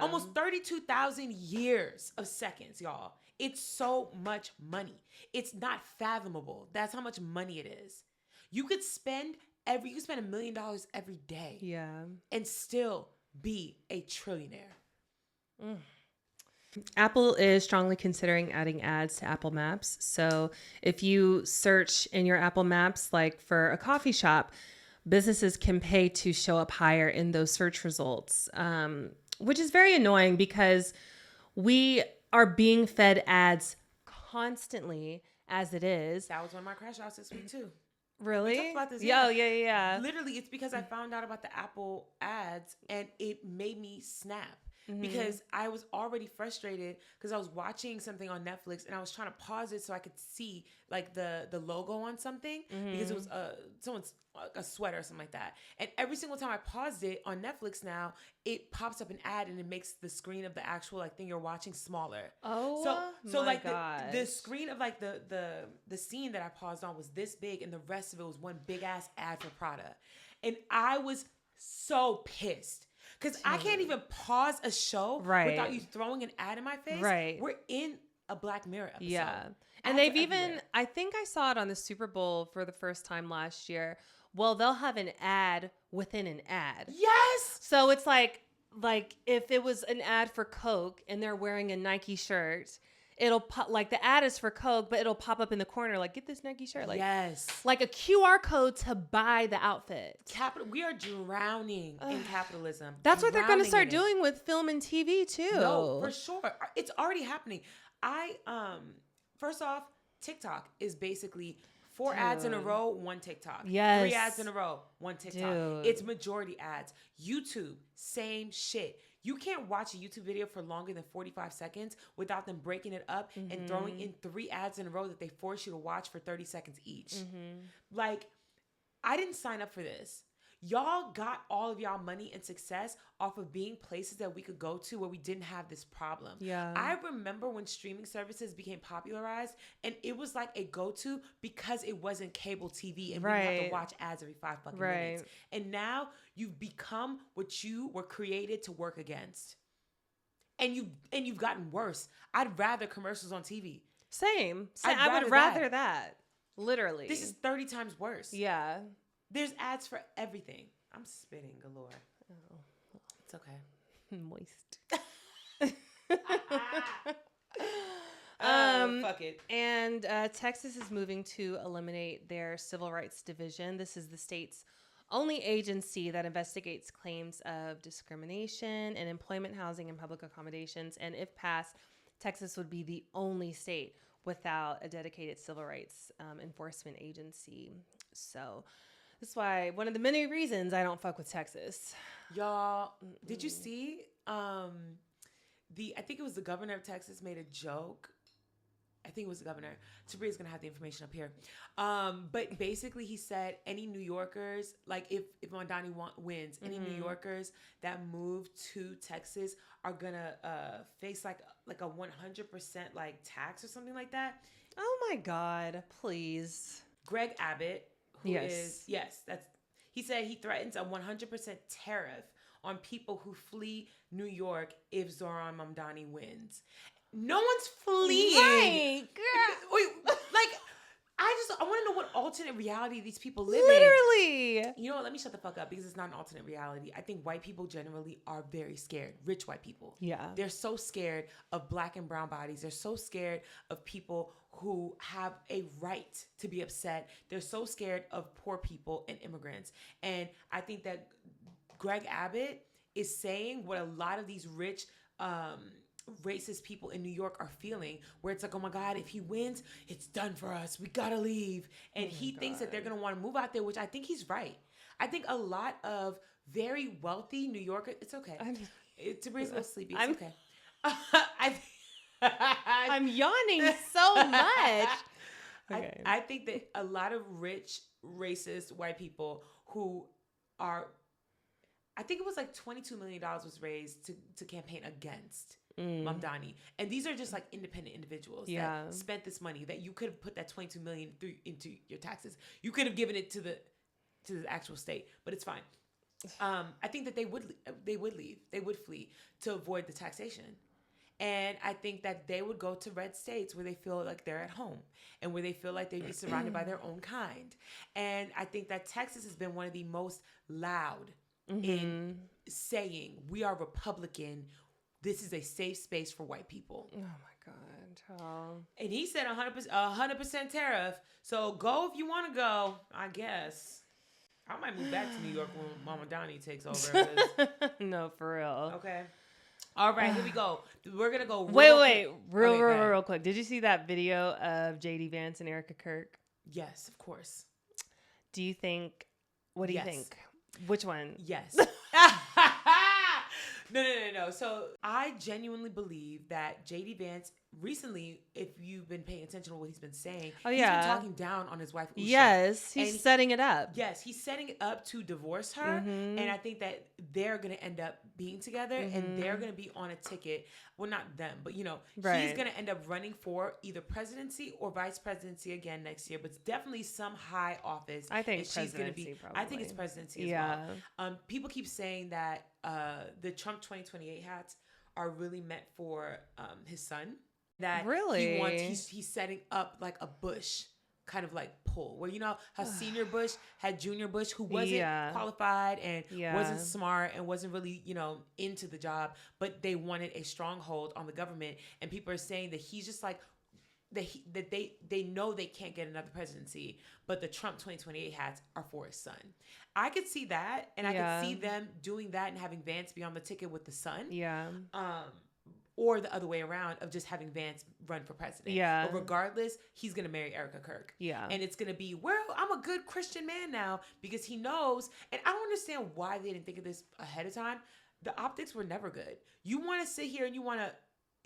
almost 32,000 years of seconds, y'all. It's so much money. It's not fathomable. That's how much money it is. You could spend $1 million every day. Yeah. And still be a trillionaire. Apple is strongly considering adding ads to Apple Maps. So if you search in your Apple Maps, like for a coffee shop, businesses can pay to show up higher in those search results, which is very annoying because we are being fed ads constantly as it is. That was one of my crash outs this week too. Really? We talked about this. Yeah. Literally, it's because I found out about the Apple ads and it made me snap. Because I was already frustrated because I was watching something on Netflix and I was trying to pause it so I could see like the logo on something because it was someone's a sweater or something like that. And every single time I paused it on Netflix now, it pops up an ad and it makes the screen of the actual like thing you're watching smaller. Oh, so my like gosh. the screen of like the scene that I paused on was this big and the rest of it was one big ass ad for Prada. And I was so pissed. Because I can't even pause a show without you throwing an ad in my face. Right. We're in a Black Mirror episode. Yeah. And they've even, I think I saw it on the Super Bowl for the first time last year. Well, they'll have an ad within an ad. Yes. So it's like if it was an ad for Coke and they're wearing a Nike shirt, it'll pop, like the ad is for Coke, but it'll pop up in the corner like, get this Nike shirt. Like, yes. Like a QR code to buy the outfit. We are drowning in capitalism. That's what they're going to start doing with film and TV too. No, for sure. It's already happening. First off, TikTok is basically 4 ads in a row, 1 TikTok. Yes. 3 ads in a row, 1 TikTok. Dude. It's majority ads. YouTube, same shit. You can't watch a YouTube video for longer than 45 seconds without them breaking it up and throwing in 3 ads in a row that they force you to watch for 30 seconds each. Like, I didn't sign up for this. Y'all got all of y'all money and success off of being places that we could go to where we didn't have this problem. Yeah. I remember when streaming services became popularized and it was like a go-to because it wasn't cable TV and we didn't have to watch ads every 5 fucking minutes. And now you've become what you were created to work against. And you've gotten worse. I'd rather commercials on TV. Same. I would rather that. Literally. This is 30 times worse. Yeah. There's ads for everything. I'm spitting galore. Oh. It's okay. Moist. Fuck it. And Texas is moving to eliminate their civil rights division. This is the state's only agency that investigates claims of discrimination in employment, housing, and public accommodations. And if passed, Texas would be the only state without a dedicated civil rights enforcement agency. So that's why one of the many reasons I don't fuck with Texas. Y'all, did you see I think it was the governor of Texas made a joke. I think it was the governor. Tabria's going to have the information up here. But basically he said any New Yorkers, like if Mamdani wins, any New Yorkers that move to Texas are going to face like a 100% like tax or something like that. Oh my God, please. Greg Abbott, he said he threatens a 100% tariff on people who flee New York if Zohran Mamdani wins. No one's fleeing. Right, girl. Wait, like, I want to know what alternate reality these people live in. Literally. You know what? Let me shut the fuck up because it's not an alternate reality. I think white people generally are very scared. Rich white people. Yeah. They're so scared of black and brown bodies. They're so scared of people who have a right to be upset. They're so scared of poor people and immigrants. And I think that Greg Abbott is saying what a lot of these rich racist people in New York are feeling, where it's like, oh my God, if he wins, it's done for us. We gotta leave. And he thinks that they're gonna want to move out there, which I think he's right. I think a lot of very wealthy New Yorkers, it's okay. Tabria's a little sleepy. It's okay. I'm yawning so much. Okay. I think that a lot of rich, racist white people who are, I think it was like $22 million was raised to campaign against Mamdani. And these are just like independent individuals that spent this money that you could have put that $22 million into your taxes. You could have given it to the actual state, but it's fine. I think that they would leave. They would flee to avoid the taxation. And I think that they would go to red states where they feel like they're at home and where they feel like they'd be surrounded by their own kind. And I think that Texas has been one of the most loud in saying, we are Republican. This is a safe space for white people. Oh my God. Oh. And he said 100% tariff. So go if you want to go, I guess. I might move back to New York when Mamdani takes over. No, for real. Okay. All right, here we go. We're going to go real quick. Did you see that video of JD Vance and Erika Kirk? Yes, of course. What do you think? Which one? Yes. No. So I genuinely believe that JD Vance recently, if you've been paying attention to what he's been saying, he's been talking down on his wife, Usha. Yes, he's setting it up. Yes, he's setting it up to divorce her. And I think that they're going to end up being together and they're going to be on a ticket. Well, not them, but, he's going to end up running for either presidency or vice presidency again next year. But it's definitely some high office. I think she's going to be. Probably. I think it's presidency as well. People keep saying that the Trump 2028 hats are really meant for his son. That really he's setting up like a Bush kind of like pull where how senior Bush had junior Bush who wasn't qualified and wasn't smart and wasn't really into the job, but they wanted a stronghold on the government, and people are saying that he's just like that they know they can't get another presidency, but the Trump 2028 hats are for his son. I could see that, and I could see them doing that and having Vance be on the ticket with the son. Yeah. Or the other way around of just having Vance run for president. Yeah. But regardless, he's going to marry Erika Kirk. Yeah. And it's going to be, I'm a good Christian man now, because he knows, and I don't understand why they didn't think of this ahead of time. The optics were never good. You want to sit here and you want to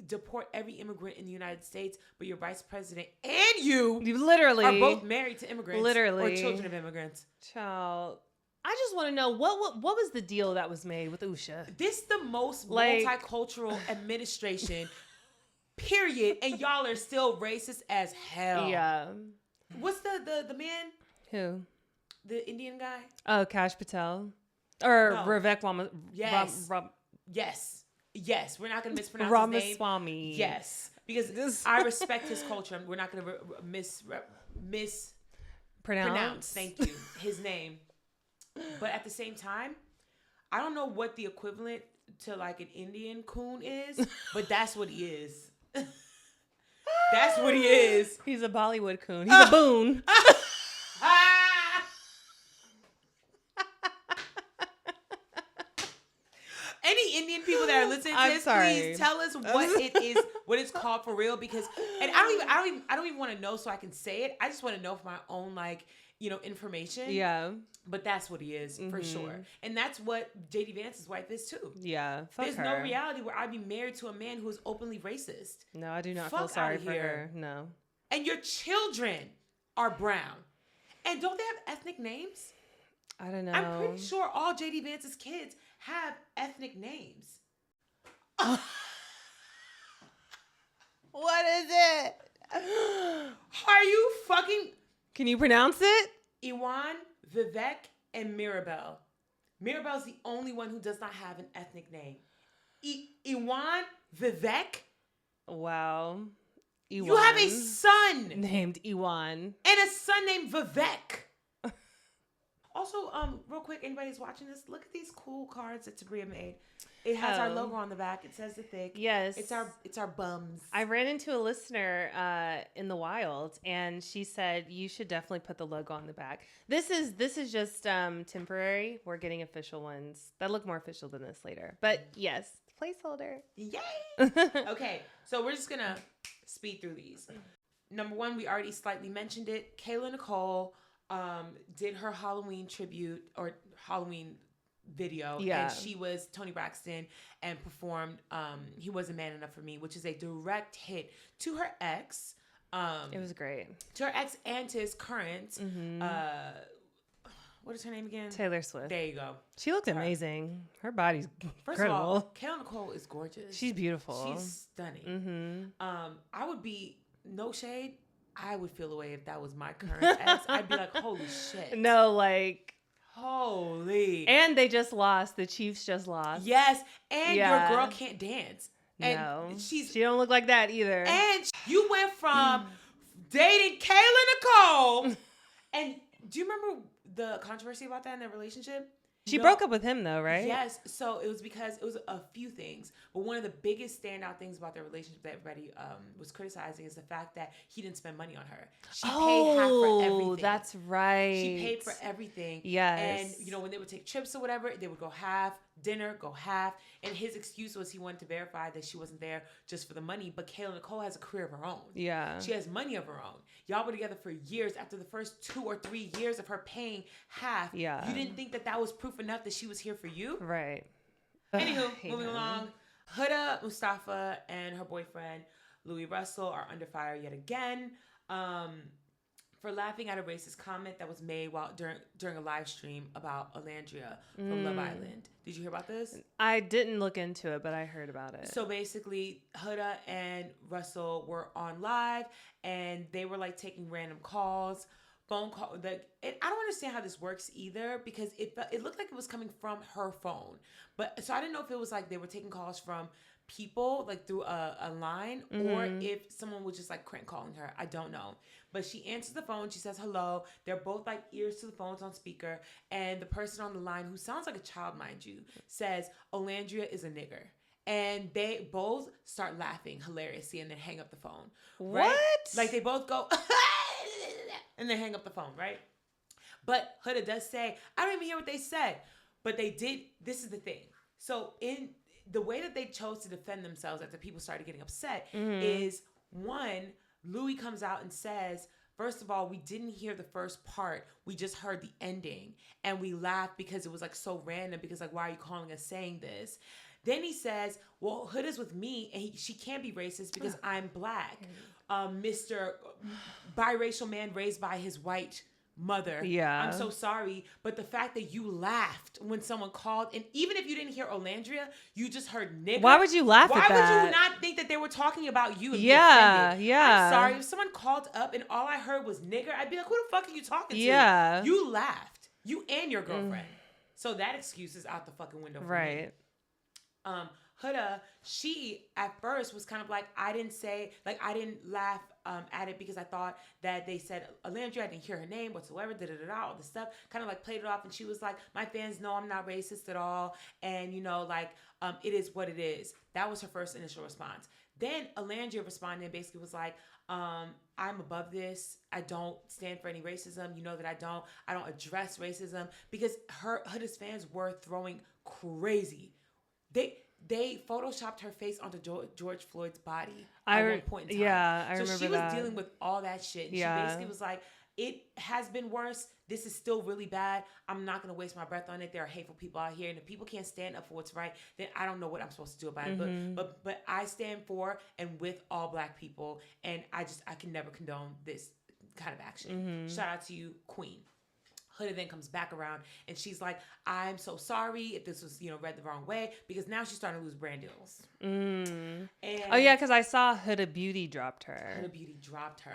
deport every immigrant in the United States, but your vice president and you literally are both married to immigrants. Literally. Or children of immigrants. Child. I just want to know what was the deal that was made with Usha? This the most multicultural administration, period, and y'all are still racist as hell. Yeah. What's the man? Who? The Indian guy? Oh, Kash Patel. Or no. Vivek Ramaswamy. Yes. We're not going to mispronounce Ramaswamy. His name. Yes. Because I respect his culture. We're not going to mispronounce. Thank you. His name. But at the same time, I don't know what the equivalent to like an Indian coon is, but that's what he is. That's what he is. He's a Bollywood coon. He's a boon. Any Indian people that are listening to this, please tell us what it is, what it's called for real. Because, and I don't even want to know so I can say it. I just want to know for my own information. Yeah. But that's what he is for sure. And that's what JD Vance's wife is too. Yeah. There's no reality where I'd be married to a man who is openly racist. No, I do not feel sorry for her. No. And your children are brown. And don't they have ethnic names? I don't know. I'm pretty sure all JD Vance's kids have ethnic names. What is it? Are you fucking... Can you pronounce it? Iwan, Vivek, and Mirabelle. Mirabelle's the only one who does not have an ethnic name. Iwan, Vivek. Wow. Iwan. You have a son named Iwan. And a son named Vivek. Also, real quick, anybody who's watching this, look at these cool cards that Tabria made. It has our logo on the back. It says the thick. Yes. It's our bums. I ran into a listener in the wild, and she said you should definitely put the logo on the back. This is just temporary. We're getting official ones that look more official than this later. But yes, Placeholder. Yay! Okay, so we're just gonna speed through these. Number one, we already slightly mentioned it. Kayla Nicole did her Halloween tribute or Halloween video. Yeah. And she was Toni Braxton and performed He Wasn't Man Enough for Me, which is a direct hit to her ex. It was great. To her ex and to his current. Mm-hmm. What is her name again? Taylor Swift. There you go. She looked amazing. Her body's First incredible. of all, Kayla Nicole is gorgeous. She's beautiful. She's stunning. Mm-hmm. I would be, no shade, I would feel away if that was my current ex. I'd be like, holy shit. No, like... Holy. And they just lost. The Chiefs just lost. Yes. And your girl can't dance. And no. She don't look like that either. And you went from dating Kayla Nicole. And do you remember the controversy about that in their relationship? She broke up with him though, right? Yes. So it was because it was a few things. But one of the biggest standout things about their relationship that everybody was criticizing is the fact that he didn't spend money on her. She paid half for everything. That's right. She paid for everything. Yes. And, when they would take trips or whatever, they would go half, dinner, go half. And his excuse was he wanted to verify that she wasn't there just for the money. But Kayla Nicole has a career of her own. Yeah. She has money of her own. Y'all were together for years. After the first 2 or 3 years of her paying half, you didn't think that was proof enough that she was here for you? Right. Anywho, moving along. Huda, Mustafa, and her boyfriend, Louis Russell, are under fire yet again for laughing at a racist comment that was made during a live stream about Alandria from Love Island. Did you hear about this? I didn't look into it, but I heard about it. So basically, Huda and Russell were on live, and they were like taking random calls. Phone call. I don't understand how this works either, because it looked like it was coming from her phone. But so I didn't know if it was like they were taking calls from people like through a line, or if someone was just like crank calling her. I don't know. But she answers the phone. She says hello. They're both like ears to the phones on speaker. And the person on the line, who sounds like a child, mind you, says, "Alandria is a nigger." And they both start laughing hilariously and then hang up the phone. Right? What? Like they both go... and then hang up the phone, right? But Huda does say, I don't even hear what they said. But they did, this is the thing. So in the way that they chose to defend themselves after people started getting upset is, one, Louis comes out and says, first of all, we didn't hear the first part. We just heard the ending. And we laughed because it was like so random, because like, why are you calling us saying this? Then he says, well, Huda's with me and she can't be racist because I'm black. Mr. biracial man raised by his white mother. Yeah. I'm so sorry. But the fact that you laughed when someone called, and even if you didn't hear Alandria, you just heard nigger. Why would you laugh at that? Why would you not think that they were talking about you and be offended? Yeah. I'm sorry. If someone called up and all I heard was nigger, I'd be like, who the fuck are you talking to? Yeah. You laughed. You and your girlfriend. So that excuse is out the fucking window for me. Huda, she at first was kind of like, I didn't laugh at it because I thought that they said Alandria, I didn't hear her name whatsoever, all this stuff, kind of like played it off. And she was like, my fans know I'm not racist at all. And it is what it is. That was her first initial response. Then Alandria responded and basically was like, I'm above this. I don't stand for any racism. You know that I don't address racism, because Huda's fans were throwing crazy. They photoshopped her face onto George Floyd's body at one point in time. Yeah, I remember that. So she was dealing with all that shit. And she basically was like, it has been worse. This is still really bad. I'm not going to waste my breath on it. There are hateful people out here. And if people can't stand up for what's right, then I don't know what I'm supposed to do about it. But I stand for and with all black people. And I can never condone this kind of action. Shout out to you, Queen. Huda then comes back around and she's like, I'm so sorry if this was, read the wrong way, because now she's starting to lose brand deals. And because I saw Huda Beauty dropped her.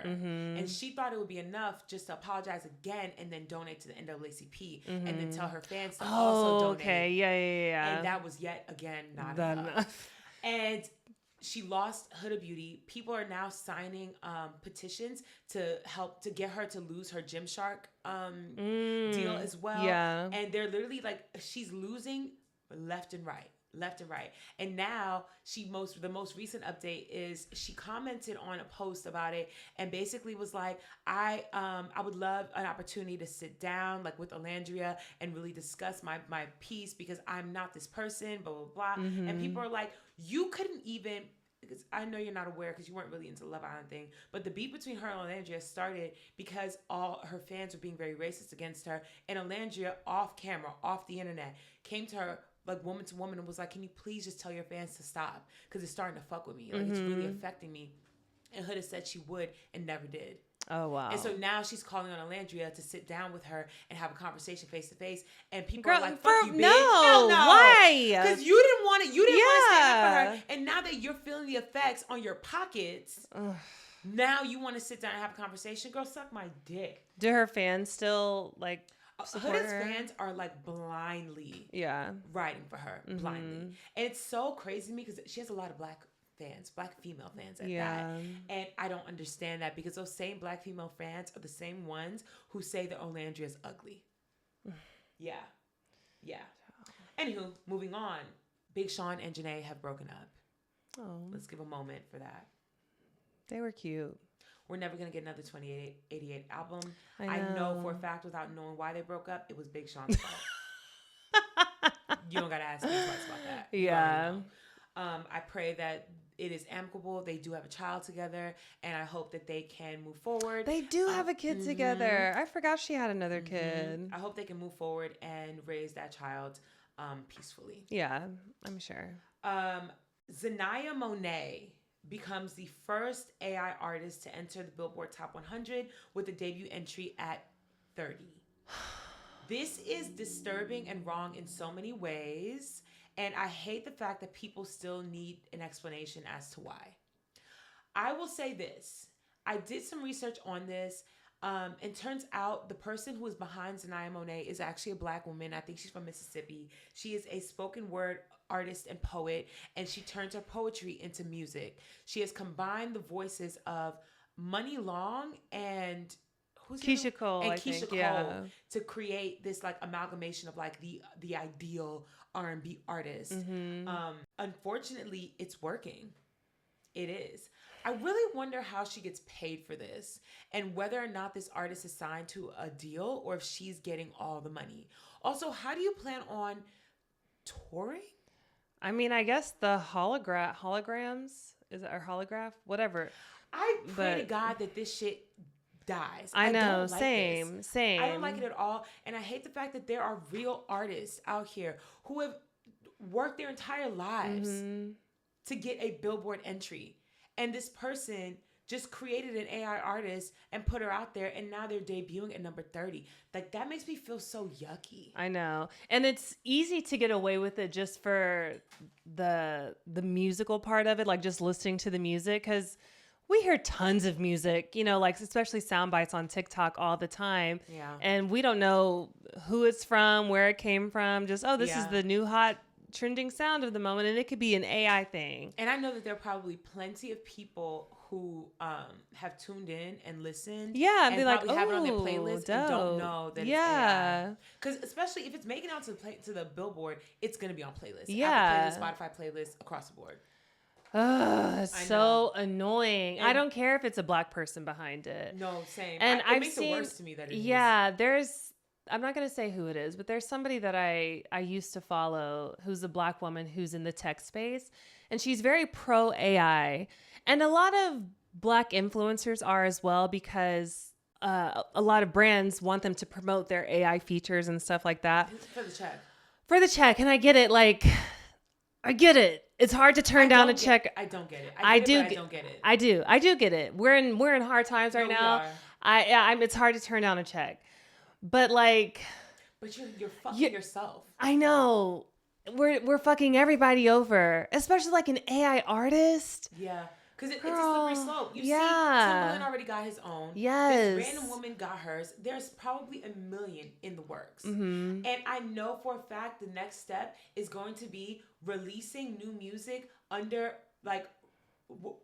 And she thought it would be enough just to apologize again and then donate to the NAACP and then tell her fans to also donate. Okay, yeah. And that was yet again not enough. And she lost Huda Beauty. People are now signing petitions to help to get her to lose her Gymshark deal as well. Yeah. And they're literally like, she's losing left and right. left and right. And now the most recent update is she commented on a post about it and basically was like, I would love an opportunity to sit down like with Olandria and really discuss my piece because I'm not this person, blah, blah, blah. And people are like, you couldn't even, because I know you're not aware because you weren't really into Love Island thing, but the beef between her and Olandria started because all her fans were being very racist against her, and Olandria off camera, off the internet, came to her like woman to woman and was like, can you please just tell your fans to stop because it's starting to fuck with me, like it's really affecting me. And Huda said she would and never did. Oh, wow. And so now she's calling on Olandria to sit down with her and have a conversation face to face. And people are like, fuck you, bitch. No, why? Because you didn't want to. You didn't want to stand up for her. And now that you're feeling the effects on your pockets, now you want to sit down and have a conversation. Girl, suck my dick. Do her fans still like support Huda's her? Fans are like blindly riding for her. Blindly. And it's so crazy to me because she has a lot of black female fans at that. And I don't understand that because those same black female fans are the same ones who say that Olandria is ugly. Yeah. Anywho, moving on. Big Sean and Jhene have broken up. Oh. Let's give a moment for that. They were cute. We're never going to get another 2888 album. I know for a fact without knowing why they broke up, it was Big Sean's fault. You don't got to ask me twice about that. Yeah. I pray that it is amicable. They do have a child together, and I hope that they can move forward. They do have a kid together. I forgot she had another kid. I hope they can move forward and raise that child peacefully. Yeah, I'm sure. Xania Monet becomes the first AI artist to enter the Billboard Top 100 with a debut entry at 30. This is disturbing and wrong in so many ways. And I hate the fact that people still need an explanation as to why. I will say this. I did some research on this. And turns out the person who is behind Xania Monet is actually a black woman. I think she's from Mississippi. She is a spoken word artist and poet, and she turns her poetry into music. She has combined the voices of Money Long and Keisha Cole, I think, to create this like amalgamation of like the ideal R&B artist. Unfortunately, it's working. It is. I really wonder how she gets paid for this and whether or not this artist is signed to a deal or if she's getting all the money. Also, how do you plan on touring? I mean, I guess the holograms, is it, or holograph? Whatever. I pray to God that this shit dies. I know, don't like same. I don't like it at all. And I hate the fact that there are real artists out here who have worked their entire lives to get a Billboard entry. And this person just created an AI artist and put her out there, and now they're debuting at number 30. Like, that makes me feel so yucky. I know. And it's easy to get away with it just for the musical part of it, like just listening to the music, because we hear tons of music, you know, like especially sound bites on TikTok all the time. Yeah. And we don't know who it's from, where it came from. Just, this is the new hot trending sound of the moment, and it could be an AI thing. And I know that there are probably plenty of people who have tuned in and listened. Yeah, and be like, have it on their playlist and don't know that it's AI. Because especially if it's making it out to the Billboard, it's going to be on playlists. Yeah. Apple playlist, Spotify playlist, across the board. It's so annoying. And I don't care if it's a black person behind it. No, same. And it makes it worse to me that it is. Yeah, I'm not going to say who it is, but there's somebody that I used to follow who's a black woman who's in the tech space, and she's very pro AI. And a lot of black influencers are as well, because a lot of brands want them to promote their AI features and stuff like that. For the check. And I get it. Like, I get it. It's hard to turn down a check. I don't get it. I do get it. I do get it. We're in hard times right now. It's hard to turn down a check. But like, you're fucking yourself. I know. We're fucking everybody over, especially like an AI artist. Yeah, because it's a slippery slope. You see, Timbaland already got his own. Yes. This random woman got hers. There's probably 1 million in the works. And I know for a fact the next step is going to be releasing new music under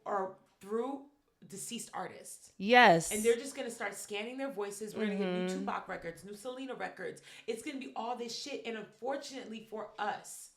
or through deceased artists. Yes. And they're just going to start scanning their voices. We're going to get new Tupac records, new Selena records. It's going to be all this shit. And unfortunately for us,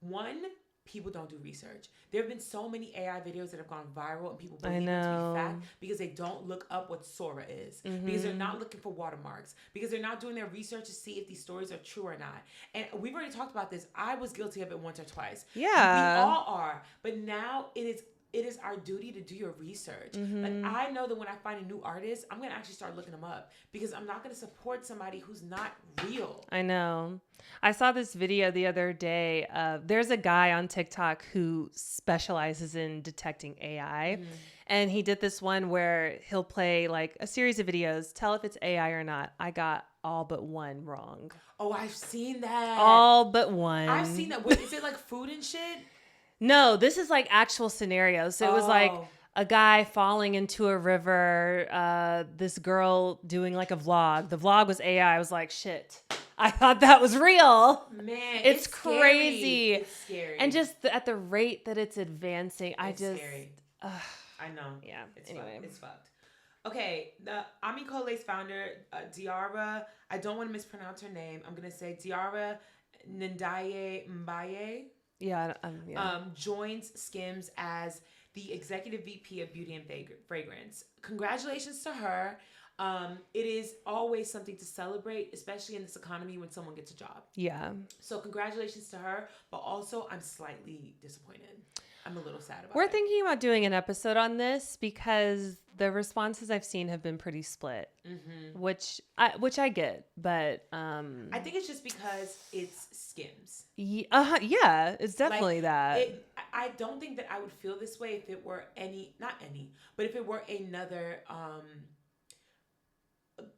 one, people don't do research. There have been so many AI videos that have gone viral and people believe them to be fact because they don't look up what Sora is, because they're not looking for watermarks, because they're not doing their research to see if these stories are true or not. And we've already talked about this. I was guilty of it once or twice. Yeah. We all are. But now it is our duty to do your research. Like, I know that when I find a new artist, I'm going to actually start looking them up because I'm not going to support somebody who's not real. I know. I saw this video the other day. There's a guy on TikTok who specializes in detecting AI. And he did this one where he'll play like a series of videos, tell if it's AI or not. I got all but one wrong. Oh, I've seen that. All but one. I've seen that. Wait, is it like food and shit? No, this is like actual scenarios. So it was like a guy falling into a river, this girl doing like a vlog. The vlog was AI. I was like, shit. I thought that was real. Man, it's crazy. It's scary. And just at the rate that it's advancing, it's scary. I know. Yeah. Anyway. It's fucked. Okay, the Amikole's founder, Diarrha, I don't want to mispronounce her name. I'm going to say Diarrha Ndandaye Mbaye. Yeah, joins Skims as the executive VP of Beauty and Fragrance. Congratulations to her. It is always something to celebrate, especially in this economy when someone gets a job. Yeah. So congratulations to her, but also I'm slightly disappointed. I'm a little sad about it. We're thinking about doing an episode on this because the responses I've seen have been pretty split, which I get, but I think it's just because it's Skims. Yeah, it's definitely that. I don't think that I would feel this way if it were but if it were another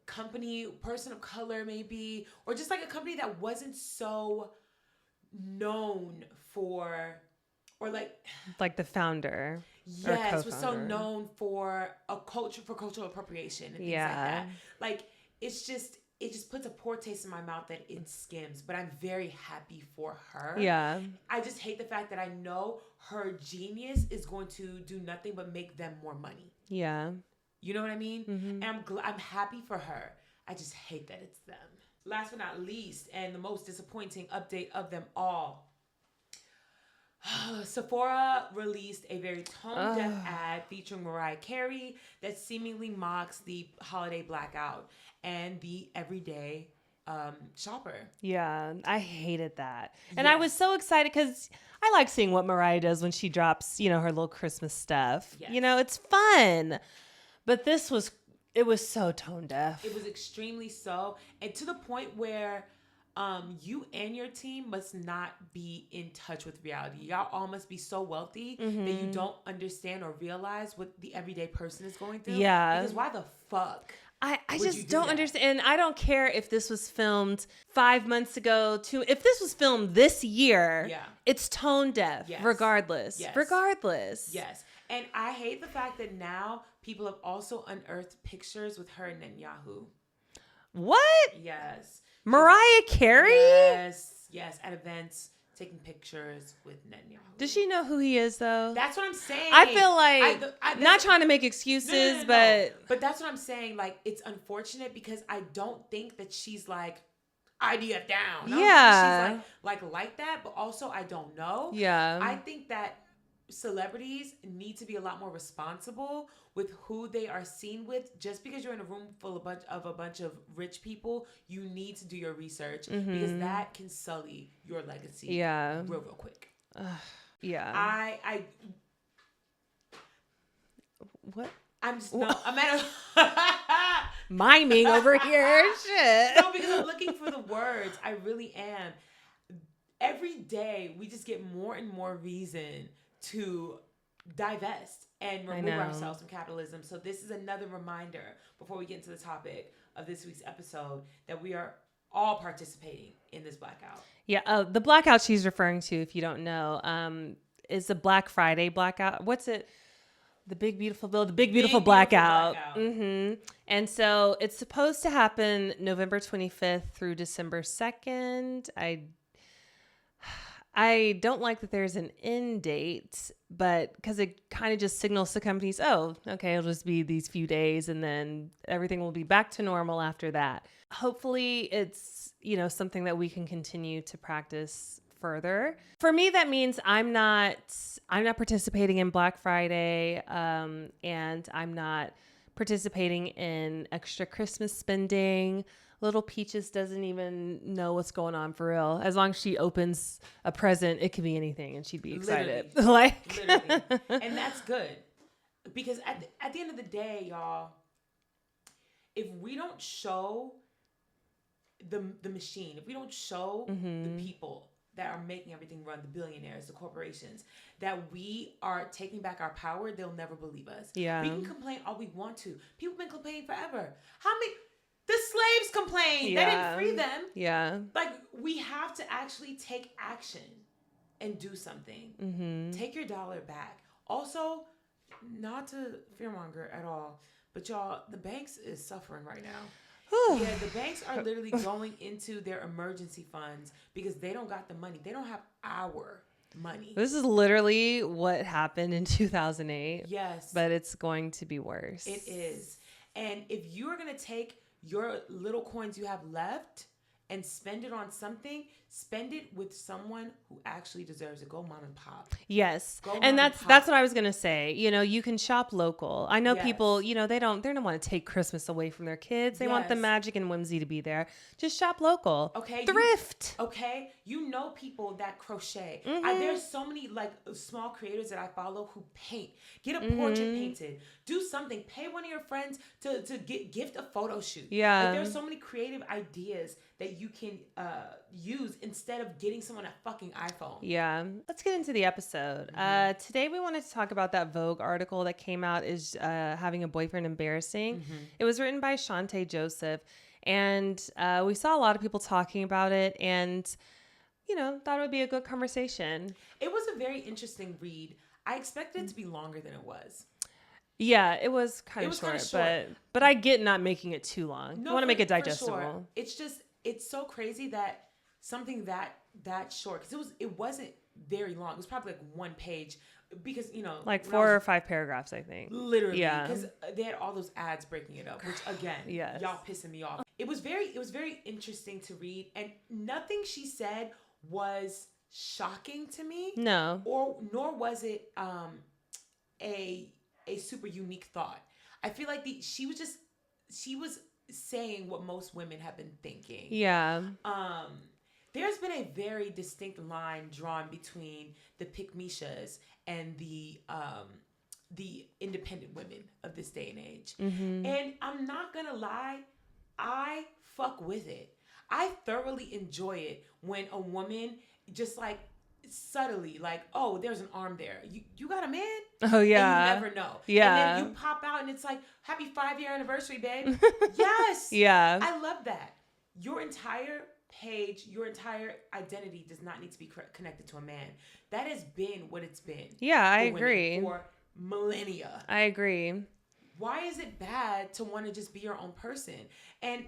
company, person of color maybe, or just like a company that wasn't so known for, or like the founder. Yes, was so known for cultural appropriation and things like that. Like it just puts a poor taste in my mouth that it's Skims, but I'm very happy for her. Yeah. I just hate the fact that I know her genius is going to do nothing but make them more money. Yeah. You know what I mean? And I'm happy for her. I just hate that it's them. Last but not least, and the most disappointing update of them all, Sephora released a very tone-deaf ad featuring Mariah Carey that seemingly mocks the holiday blackout and the everyday shopper. Yeah, I hated that. And I was so excited because I like seeing what Mariah does when she drops, her little Christmas stuff. Yes. It's fun. But it was so tone deaf. It was extremely so. And to the point where you and your team must not be in touch with reality. Y'all all must be so wealthy that you don't understand or realize what the everyday person is going through. Yeah. Because why the fuck? I just don't understand. And I don't care if this was filmed 5 months ago, if this was filmed this year, it's tone deaf, regardless. Yes. Regardless. Yes. And I hate the fact that now people have also unearthed pictures with her and Netanyahu. What? Yes. Mariah Carey? Yes, at events, taking pictures with Netanyahu. Does she know who he is, though? That's what I'm saying. I feel like, not trying to make excuses, but that's what I'm saying. Like, it's unfortunate because I don't think that she's like, IDF down. Yeah. She's like that, but also I don't know. Yeah. I think that celebrities need to be a lot more responsible with who they are seen with. Just because you're in a room full of a bunch of rich people, you need to do your research because that can sully your legacy real quick. Yeah. I what? I'm at a miming over here. Shit. No, because I'm looking for the words. I really am. Every day we just get more and more reason to divest and remove ourselves from capitalism. So this is another reminder before we get into the topic of this week's episode that we are all participating in this blackout. Yeah, the blackout she's referring to, if you don't know, is the Black Friday blackout. What's it? The Big Beautiful Bill, the Big Beautiful Blackout. And so it's supposed to happen November 25th through December 2nd. I don't like that there's an end date, but because it kind of just signals to companies, oh, okay, it'll just be these few days and then everything will be back to normal after that. Hopefully it's, something that we can continue to practice further. For me, that means I'm not participating in Black Friday, and I'm not participating in extra Christmas spending. Little Peaches doesn't even know what's going on for real. As long as she opens a present, it could be anything, and she'd be excited. Literally. And that's good, because at the end of the day, y'all, if we don't show the machine, if we don't show the people that are making everything run, the billionaires, the corporations, that we are taking back our power, they'll never believe us. Yeah. We can complain all we want to. People have been complaining forever. How many? The slaves complained. Yeah. They didn't free them. Yeah. Like, we have to actually take action and do something. Mm-hmm. Take your dollar back. Also, not to fearmonger at all, but y'all, the banks is suffering right now. Yeah, the banks are literally going into their emergency funds because they don't got the money. They don't have our money. This is literally what happened in 2008. Yes. But it's going to be worse. It is. And if you are going to take your little coins you have left and spend it on something, spend it with someone who actually deserves it. Go mom and pop. Yes. And that's what I was going to say. You know, you can shop local. I know people, you know, they don't want to take Christmas away from their kids. They want the magic and whimsy to be there. Just shop local. Okay. Thrift. You know people that crochet. There's so many like small creators that I follow who paint. Get a portrait painted. Do something. Pay one of your friends to gift a photo shoot. Yeah. Like, there's so many creative ideas that you can use instead of getting someone a fucking iPhone. Yeah. Let's get into the episode. Today we wanted to talk about that Vogue article that came out, is having a boyfriend embarrassing. It was written by Shante Joseph, and we saw a lot of people talking about it, and you know, thought it would be a good conversation. It was a very interesting read. I expected it to be longer than it was. Yeah, it was kind of short. But I get not making it too long. No, I want to make it digestible. Sure. It's so crazy that something that short, because it wasn't very long. It was probably like one page, because you know, like 4 or 5 paragraphs, I think. Literally, because they had all those ads breaking it up, which again, yes. Y'all pissing me off. It was very interesting to read, and nothing she said was shocking to me. No, nor was it a super unique thought. I feel like she was saying what most women have been thinking. Yeah. There's been a very distinct line drawn between the pick-me-shas and the independent women of this day and age. And I'm not gonna lie, I fuck with it. I thoroughly enjoy it when a woman just like subtly, like, oh, there's an arm there. You got a man? Oh yeah. And you never know. Yeah. And then you pop out and it's like, happy 5-year anniversary, babe. Yes. Yeah. I love that. Your entire page, your entire identity does not need to be connected to a man. That has been what it's been. Yeah, I agree. For millennia. I agree. Why is it bad to want to just be your own person? And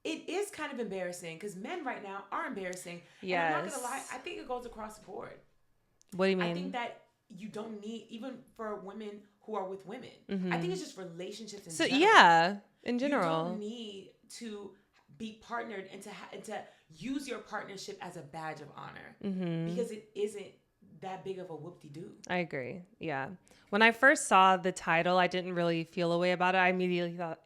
it is kind of embarrassing because men right now are embarrassing. Yes. And I'm not going to lie, I think it goes across the board. What do you mean? I think that you don't need, even for women who are with women, I think it's just relationships in general. Yeah, in general. You don't need to be partnered and to use your partnership as a badge of honor because it isn't that big of a whoop-de-doo. I agree. Yeah. When I first saw the title, I didn't really feel a way about it. I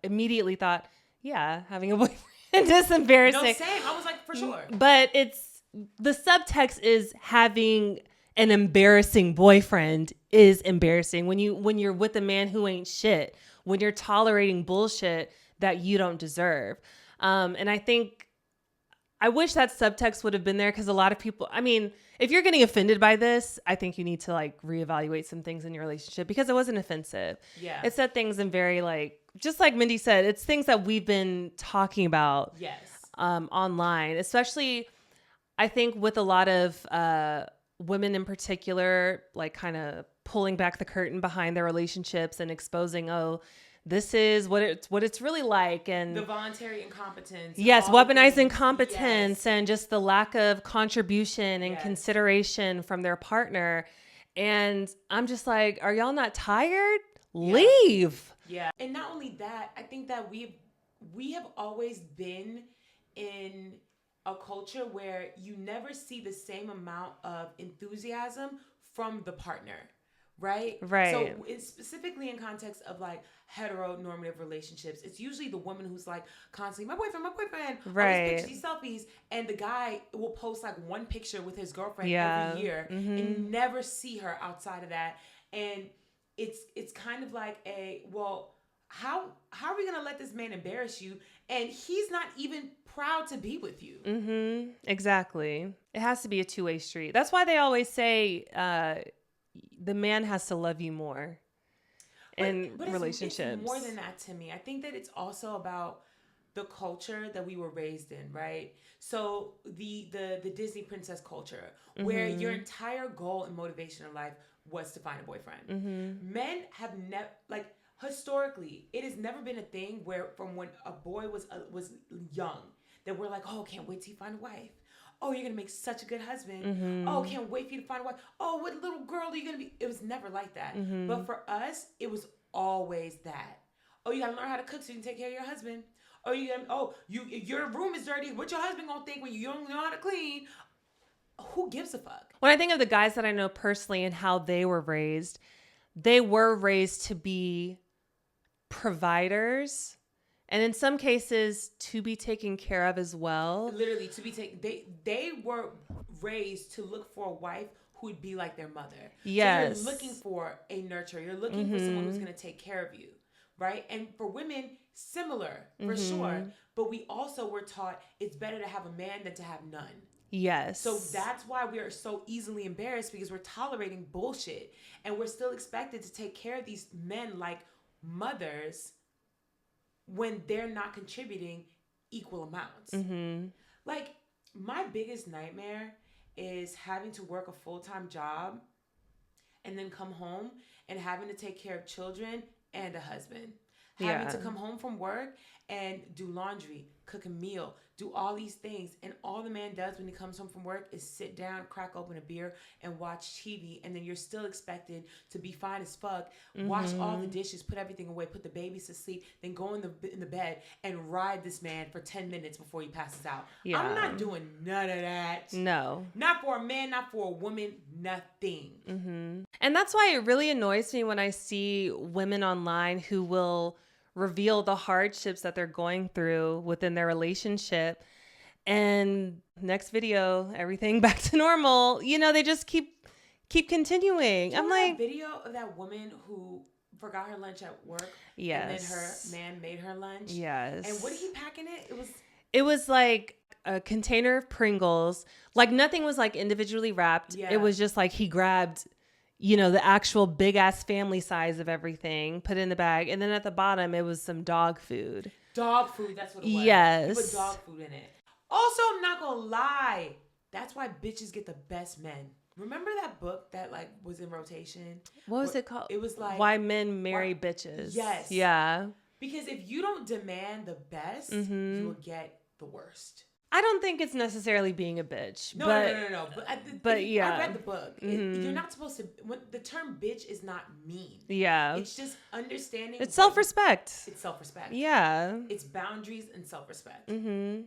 immediately thought, yeah, having a boyfriend is embarrassing. No, same. I was like, for sure. But the subtext is having an embarrassing boyfriend is embarrassing. When you're with a man who ain't shit, when you're tolerating bullshit that you don't deserve. And I wish that subtext would have been there, because a lot of people, I mean, if you're getting offended by this, I think you need to like reevaluate some things in your relationship, because it wasn't offensive. Yeah. It said things in very like, just like Mindy said, it's things that we've been talking about online, especially I think with a lot of women in particular, like kind of pulling back the curtain behind their relationships and exposing, oh, this is what it's really like, and the voluntary incompetence. Yes, weaponizing competence and just the lack of contribution and consideration from their partner. And I'm just like, are y'all not tired? Leave. Yeah. And not only that, I think that we have always been in a culture where you never see the same amount of enthusiasm from the partner. Right? Right. So it's specifically in context of like heteronormative relationships. It's usually the woman who's like constantly, my boyfriend, right. all these pictures, these selfies. And the guy will post like one picture with his girlfriend every year and you never see her outside of that. And it's kind of like how are we going to let this man embarrass you? And he's not even proud to be with you. Mm-hmm. Exactly. It has to be a two-way street. That's why they always say, the man has to love you more in relationships. It's more than that to me. I think that it's also about the culture that we were raised in, right? So the Disney princess culture, where your entire goal and motivation in life was to find a boyfriend. Mm-hmm. Men have never, like, historically, it has never been a thing where from when a boy was young that we're like, oh, can't wait till you find a wife. Oh, you're going to make such a good husband. Mm-hmm. Oh, can't wait for you to find a wife. Oh, what little girl are you going to be? It was never like that. Mm-hmm. But for us, it was always that. Oh, you got to learn how to cook so you can take care of your husband. Oh, your room is dirty. What your husband going to think when you don't know how to clean? Who gives a fuck? When I think of the guys that I know personally and how they were raised to be providers. And in some cases, to be taken care of as well. Literally, to be taken. They were raised to look for a wife who would be like their mother. Yes. So you're looking for a nurturer. You're looking for someone who's going to take care of you, right? And for women, similar, for sure. But we also were taught it's better to have a man than to have none. Yes. So that's why we are so easily embarrassed, because we're tolerating bullshit. And we're still expected to take care of these men like mothers when they're not contributing equal amounts. Mm-hmm. Like, my biggest nightmare is having to work a full-time job and then come home and having to take care of children and a husband. Having to come home from work and do laundry, cook a meal, do all these things. And all the man does when he comes home from work is sit down, crack open a beer, and watch TV. And then you're still expected to be fine as fuck, wash all the dishes, put everything away, put the babies to sleep, then go in the bed and ride this man for 10 minutes before he passes out. Yeah. I'm not doing none of that. No. Not for a man, not for a woman, nothing. Mm-hmm. And that's why it really annoys me when I see women online who will reveal the hardships that they're going through within their relationship, and next video, everything back to normal. You know, they just keep continuing. I'm like, video of that woman who forgot her lunch at work. Yes. And then her man made her lunch. Yes. And what did he pack in it? It was like a container of Pringles. Like, nothing was like individually wrapped. Yeah. It was just like he grabbed, you know, the actual big ass family size of everything, put it in the bag. And then at the bottom, it was some dog food. Dog food, that's what it was. Yes. He put dog food in it. Also, I'm not gonna lie, that's why bitches get the best men. Remember that book that like was in rotation? What was it called? It was like Why Men Marry Bitches. Yes. Yeah. Because if you don't demand the best, you will get the worst. I don't think it's necessarily being a bitch. No. But yeah. I read the book. You're not supposed to. When the term bitch is not mean. Yeah. It's just understanding. It's self-respect. It's self-respect. Yeah. It's boundaries and self-respect. Mm-hmm.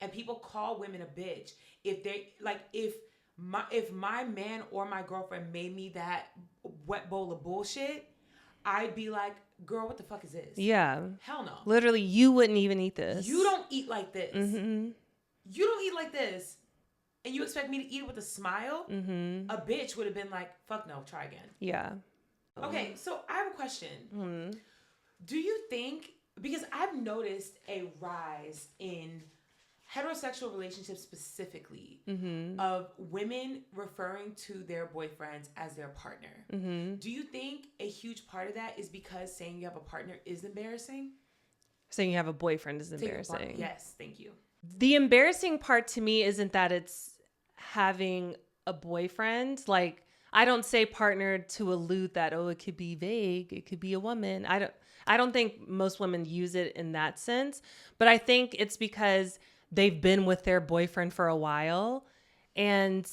And people call women a bitch if they like if my man or my girlfriend made me that wet bowl of bullshit, I'd be like, girl, what the fuck is this? Yeah. Hell no. Literally, you wouldn't even eat this. You don't eat like this. Mm-hmm. You don't eat like this. And you expect me to eat it with a smile? Mm-hmm. A bitch would have been like, fuck no, try again. Yeah. Okay, so I have a question. Mm-hmm. Do you think, because I've noticed a rise in heterosexual relationships specifically, of women referring to their boyfriends as their partner. Mm-hmm. Do you think a huge part of that is because saying you have a partner is embarrassing? Saying you have a boyfriend is embarrassing. Yes, thank you. The embarrassing part to me isn't that it's having a boyfriend. Like, I don't say partner to allude that, oh, it could be vague, it could be a woman. I don't think most women use it in that sense, but I think it's because they've been with their boyfriend for a while and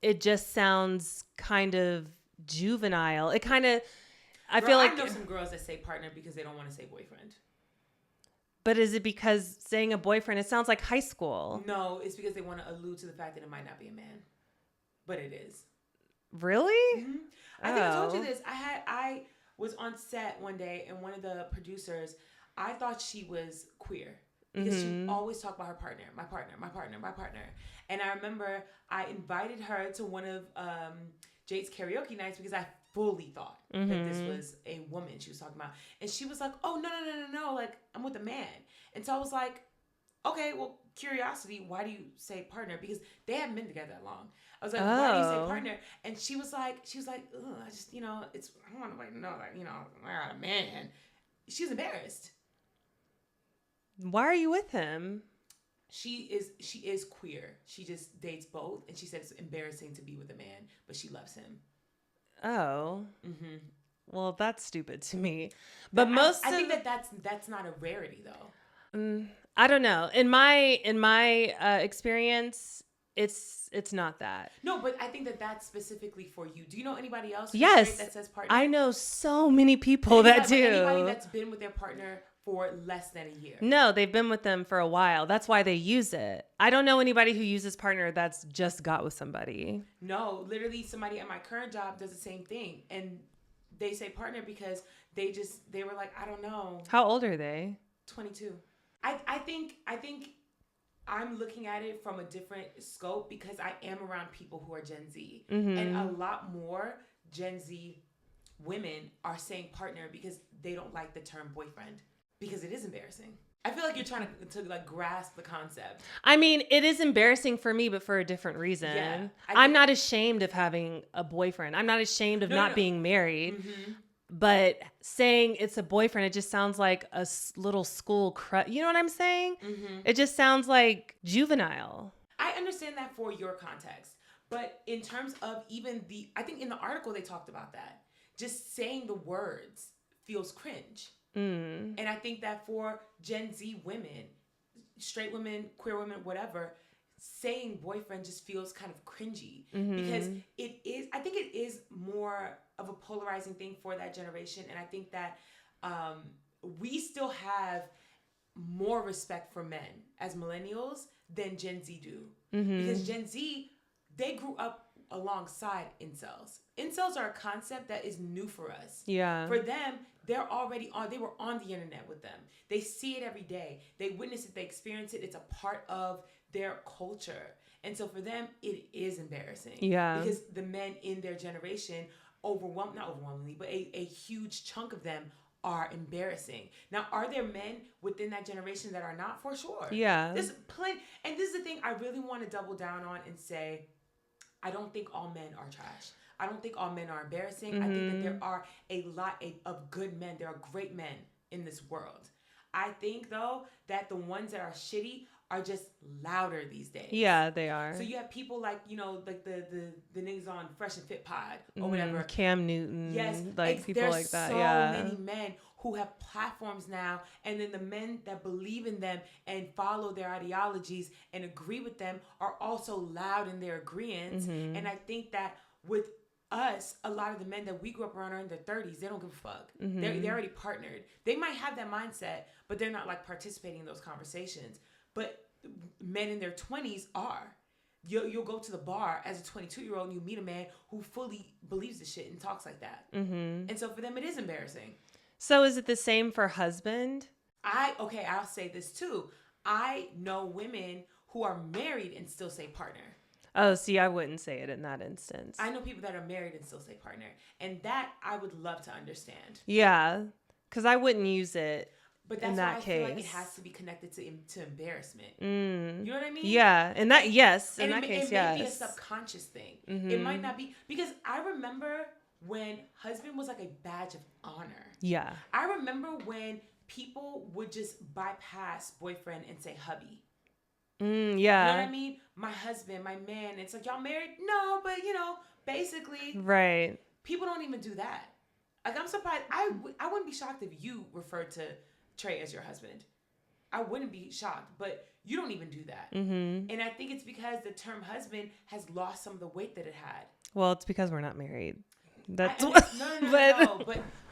it just sounds kind of juvenile. It kind of, I feel like I know some girls that say partner because they don't want to say boyfriend. But is it because saying a boyfriend, it sounds like high school. No, it's because they want to allude to the fact that it might not be a man. But it is. Really? Mm-hmm. I think I told you this. I was on set one day, and one of the producers, I thought she was queer. Because she always talked about her partner, my partner, my partner, my partner. And I remember I invited her to one of Jade's karaoke nights because I fully thought that this was a woman she was talking about. And she was like, oh, no. Like, I'm with a man. And so I was like, okay, well, curiosity, why do you say partner? Because they haven't been together that long. I was like, why do you say partner? And she was like, ugh, I just, I don't want nobody to know that, I got a man. She's embarrassed. Why are you with him? She is queer. She just dates both, and she said it's embarrassing to be with a man, but she loves him. Oh. Mm-hmm. Well, that's stupid to me. But I think that's not a rarity though. I don't know. In my experience, it's not that. No, but I think that's specifically for you. Do you know anybody else? Yes, that says partner? I know so many people that do. Anybody that's been with their partner for less than a year. No, they've been with them for a while. That's why they use it. I don't know anybody who uses partner that's just got with somebody. No, literally somebody at my current job does the same thing. And they say partner because they were like, I don't know. How old are they? 22. I think I'm looking at it from a different scope because I am around people who are Gen Z. Mm-hmm. And a lot more Gen Z women are saying partner because they don't like the term boyfriend. Because it is embarrassing. I feel like you're trying to like grasp the concept. I mean, it is embarrassing for me, but for a different reason. Yeah, I'm not ashamed of having a boyfriend. I'm not ashamed of not being married. Mm-hmm. But saying it's a boyfriend, it just sounds like a little school crush. You know what I'm saying? Mm-hmm. It just sounds like juvenile. I understand that for your context. But in terms of even I think in the article they talked about that. Just saying the words feels cringe. And I think that for Gen Z women, straight women, queer women, whatever, saying boyfriend just feels kind of cringy because I think it is more of a polarizing thing for that generation. And I think that we still have more respect for men as millennials than Gen Z do. Because Gen Z, they grew up alongside incels. Incels are a concept that is new for us. Yeah. For them, they were on the internet with them. They see it every day. They witness it, they experience it. It's a part of their culture. And so for them, it is embarrassing. Yeah. Because the men in their generation, not overwhelmingly, but a huge chunk of them are embarrassing. Now, are there men within that generation that are not? For sure. Yeah. There's plenty. And this is the thing I really want to double down on and say, I don't think all men are trash. I don't think all men are embarrassing. I think that there are a lot of good men. There are great men in this world. I think, though, that the ones that are shitty are just louder these days. Yeah, they are. So you have people like, like the niggas on Fresh and Fit Pod or whatever. Cam Newton. Yes. Like people like that. There's so many men who have platforms now, and then the men that believe in them and follow their ideologies and agree with them are also loud in their agreements. And I think that with us, a lot of the men that we grew up around are in their 30s. They don't give a fuck. They're already partnered. They might have that mindset, but they're not like participating in those conversations. But men in their 20s are. You'll go to the bar as a 22-year-old and you meet a man who fully believes the shit and talks like that. And so for them, it is embarrassing. So is it the same for husband? I'll say this too. I know women who are married and still say partner. Oh, see, I wouldn't say it in that instance. I know people that are married and still say partner. And that I would love to understand. Yeah, because I wouldn't use it. But that's why I feel like it has to be because to embarrassment. You know what I mean? Yeah, and that yes, in that case, it may be a subconscious thing. It might not be because I remember when husband was like a badge of honor. Yeah, I remember when people would just bypass boyfriend and say hubby. Yeah, you know what I mean? My husband, my man. It's like, y'all married? No, but basically, right? People don't even do that. Like, I'm surprised. I wouldn't be shocked if you referred to Trey as your husband. I wouldn't be shocked, but you don't even do that. And I think it's because the term husband has lost some of the weight that it had. Well, it's because we're not married. That's no.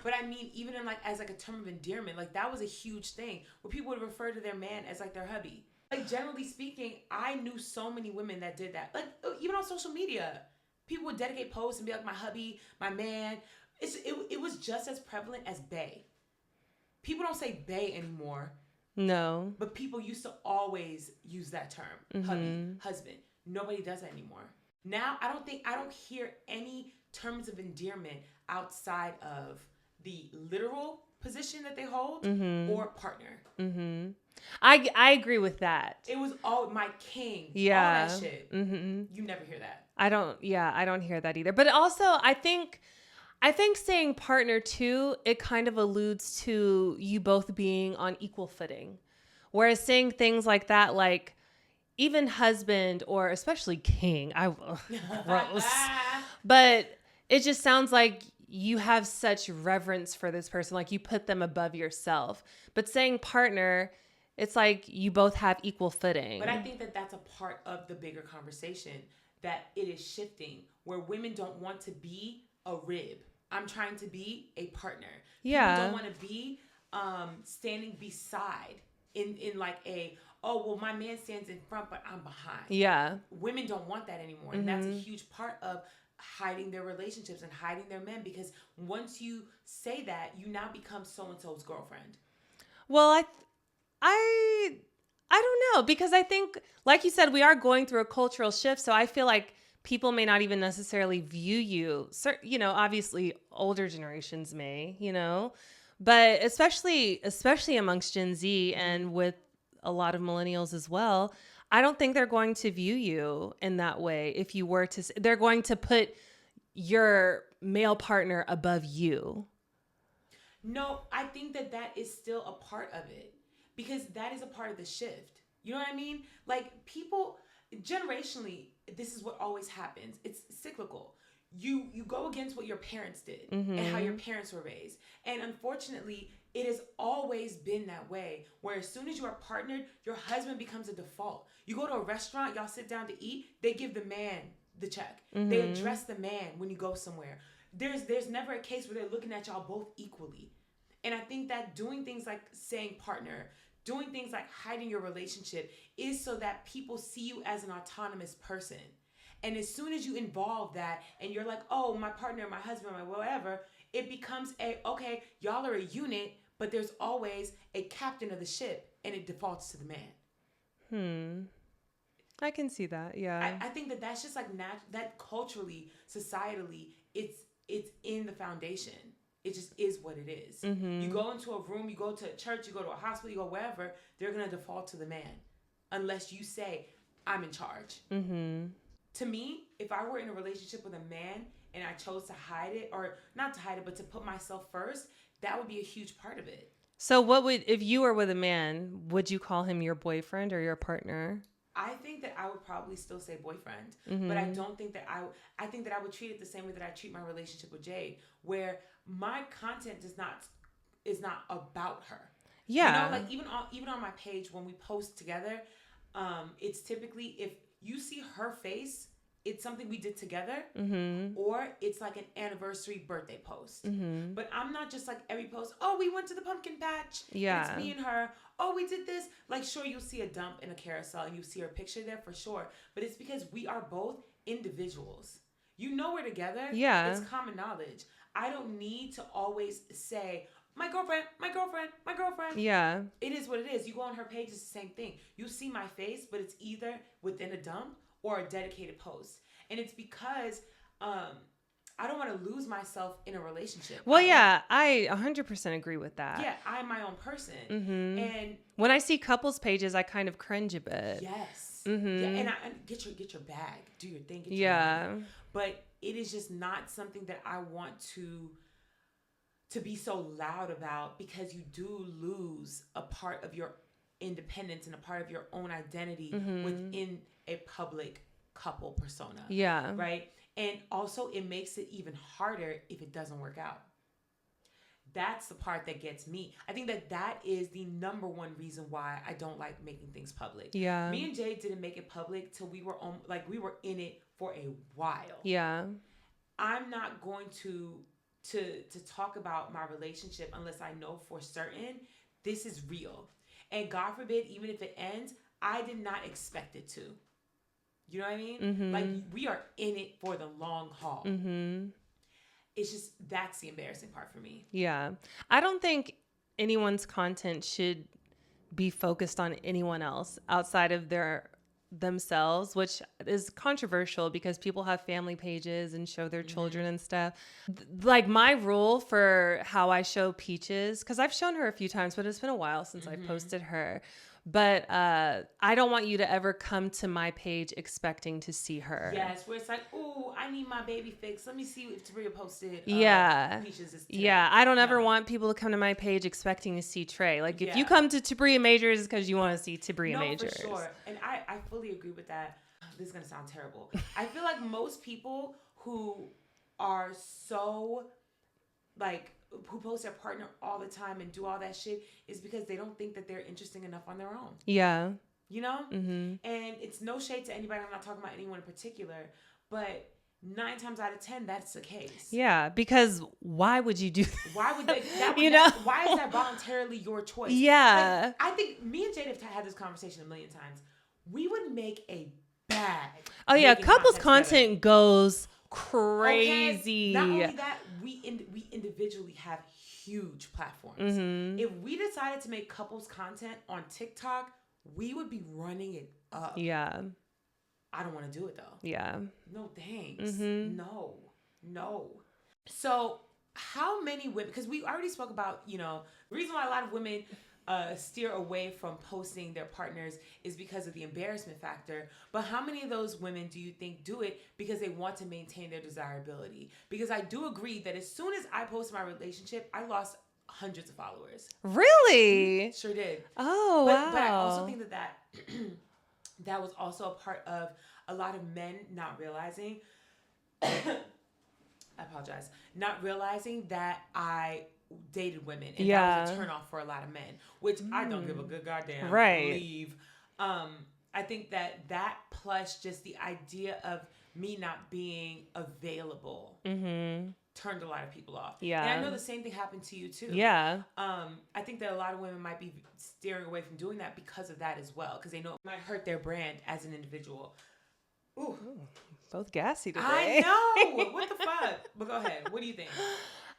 But I mean, even in like as like a term of endearment, like that was a huge thing where people would refer to their man as like their hubby. Like generally speaking, I knew so many women that did that. Like even on social media, people would dedicate posts and be like my hubby, my man. It was just as prevalent as bae. People don't say bae anymore. No. But people used to always use that term, hubby, husband. Nobody does that anymore. Now, I don't hear any terms of endearment outside of the literal position that they hold or partner. Mm-hmm. I agree with that. It was all my king. Yeah. All that shit. Mm-hmm. You never hear that. I don't hear that either. But also, I think saying partner too, it kind of alludes to you both being on equal footing. Whereas saying things like that, like even husband or especially king, gross. But it just sounds like you have such reverence for this person, like you put them above yourself. But saying partner, it's like you both have equal footing. But I think that that's a part of the bigger conversation, that it is shifting, where women don't want to be a rib. I'm trying to be a partner. Yeah. People don't want to be standing beside in like my man stands in front, but I'm behind. Yeah. Women don't want that anymore. And that's a huge part of hiding their relationships and hiding their men, because once you say that, you now become so-and-so's girlfriend. Well, I don't know, because I think, like you said, we are going through a cultural shift. So I feel like people may not even necessarily view you. Obviously older generations may, but especially amongst Gen Z and with a lot of millennials as well, I don't think they're going to view you in that way. If you were to, they're going to put your male partner above you. No, I think that is still a part of it, because that is a part of the shift. You know what I mean? Like people, generationally, this is what always happens. It's cyclical. You go against what your parents did and how your parents were raised. And unfortunately, it has always been that way, where as soon as you are partnered, your husband becomes a default. You go to a restaurant, y'all sit down to eat, they give the man the check. They address the man when you go somewhere. There's never a case where they're looking at y'all both equally. And I think that doing things like saying partner, doing things like hiding your relationship is so that people see you as an autonomous person. And as soon as you involve that and you're like, oh, my partner, my husband, my whatever, it becomes okay, y'all are a unit, but there's always a captain of the ship, and it defaults to the man. I can see that. Yeah. I think that's just like that culturally, societally, it's in the foundation. It just is what it is. You go into a room, you go to a church, you go to a hospital, you go wherever, they're going to default to the man unless you say, I'm in charge. To me, if I were in a relationship with a man and I chose to hide it, or not to hide it, but to put myself first, that would be a huge part of it. So if you were with a man, would you call him your boyfriend or your partner? I think that I would probably still say boyfriend, but I don't think that I think that I would treat it the same way that I treat my relationship with Jade, where my content is not about her. Yeah. Like even on my page when we post together, it's typically, if you see her face, it's something we did together, or it's like an anniversary birthday post. But I'm not just like every post, oh, we went to the pumpkin patch. Yeah. It's me and her. Oh, we did this. Like, sure, you'll see a dump in a carousel and you see her picture there for sure. But it's because we are both individuals. We're together. Yeah. It's common knowledge. I don't need to always say, my girlfriend, my girlfriend, my girlfriend. Yeah. It is what it is. You go on her page, it's the same thing. You see my face, but it's either within a dump or a dedicated post. And it's because I don't want to lose myself in a relationship. Well, I 100% agree with that. Yeah, I'm my own person. And when I see couples pages, I kind of cringe a bit. Yes. Yeah, and get your bag. Do your thing. Get your bag. But it is just not something that I want to be so loud about, because you do lose a part of your independence and a part of your own identity within a public couple persona. Yeah. Right? And also it makes it even harder if it doesn't work out. That's the part that gets me. I think that is the number one reason why I don't like making things public. Yeah. Me and Jay didn't make it public till we were in it for a while. Yeah. I'm not going to talk about my relationship unless I know for certain this is real. And God forbid, even if it ends, I did not expect it to. You know what I mean? Mm-hmm. Like, we are in it for the long haul. Mm-hmm. It's just, that's the embarrassing part for me. Yeah. I don't think anyone's content should be focused on anyone else outside of themselves, which is controversial because people have family pages and show their children and stuff. Like, my rule for how I show Peaches, because I've shown her a few times, but it's been a while since I posted her. But I don't want you to ever come to my page expecting to see her. Yes, where it's like, ooh, I need my baby fix. Let me see if Tabria posted. Peaches is today. Yeah, I don't ever want people to come to my page expecting to see Trey. Like, if you come to Tabria Majors, it's because you want to see Tabria Majors. For sure. And I fully agree with that. This is going to sound terrible. I feel like most people who are so, like, who post their partner all the time and do all that shit is because they don't think that they're interesting enough on their own. Yeah. You know? Mm-hmm. And it's no shade to anybody. I'm not talking about anyone in particular. But 9 times out of 10, that's the case. Yeah, because why would you do that? Why would they? Why is that voluntarily your choice? Yeah. Like, I think me and Jhene have had this conversation a million times. We would make a bag. Oh, yeah. Couples content goes crazy. Okay? Not only that, we individually have huge platforms. Mm-hmm. If we decided to make couples content on TikTok, we would be running it up. Yeah. I don't want to do it though. Yeah. No thanks. Mm-hmm. No. So how many women, because we already spoke about, the reason why a lot of women steer away from posting their partners is because of the embarrassment factor. But how many of those women do you think do it because they want to maintain their desirability? Because I do agree that as soon as I posted my relationship, I lost hundreds of followers. Really? Sure did. Oh, wow. But I also think that that was also a part of a lot of men not realizing, I apologize, not realizing that I dated women, and that was a turn off for a lot of men, which I don't give a good goddamn leave. I think that plus just the idea of me not being available turned a lot of people off. Yeah. And I know the same thing happened to you too. Yeah. I think that a lot of women might be steering away from doing that because of that as well, because they know it might hurt their brand as an individual. Ooh. Both gassy today. I know. What the fuck? But go ahead. What do you think?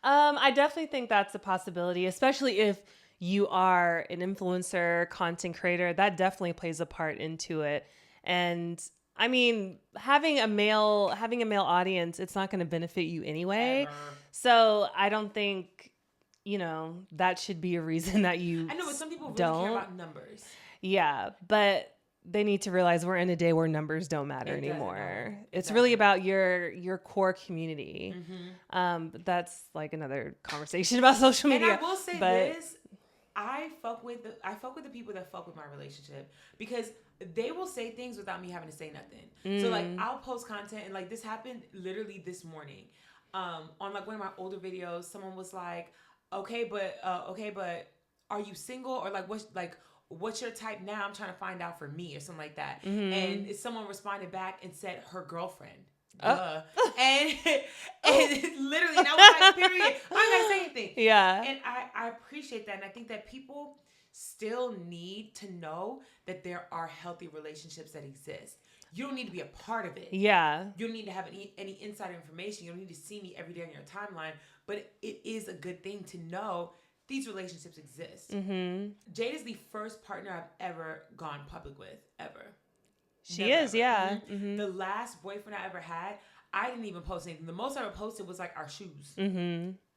I definitely think that's a possibility, especially if you are an influencer, content creator. That definitely plays a part into it. And I mean, having a male audience, it's not going to benefit you anyway. Ever. So I don't think, that should be a reason that you I know, but some people really care about numbers. Yeah, but they need to realize we're in a day where numbers don't matter anymore. It's really about your core community. But that's like another conversation about social media. And I will say this, I fuck with the people that fuck with my relationship, because they will say things without me having to say nothing. So like, I'll post content, and like, this happened literally this morning. On like one of my older videos, someone was like, okay, but are you single, or like what's your type now? I'm trying to find out for me, or something like that. And someone responded back and said her girlfriend. And literally, and I was like, period. I'm not gonna say anything. Yeah. And I appreciate that. And I think that people still need to know that there are healthy relationships that exist. You don't need to be a part of it. Yeah. You don't need to have any insider information. You don't need to see me every day on your timeline. But it is a good thing to know these relationships exist. Jade is the first partner I've ever gone public with, ever. She is, yeah. The last boyfriend I ever had, I didn't even post anything. The most I ever posted was like our shoes.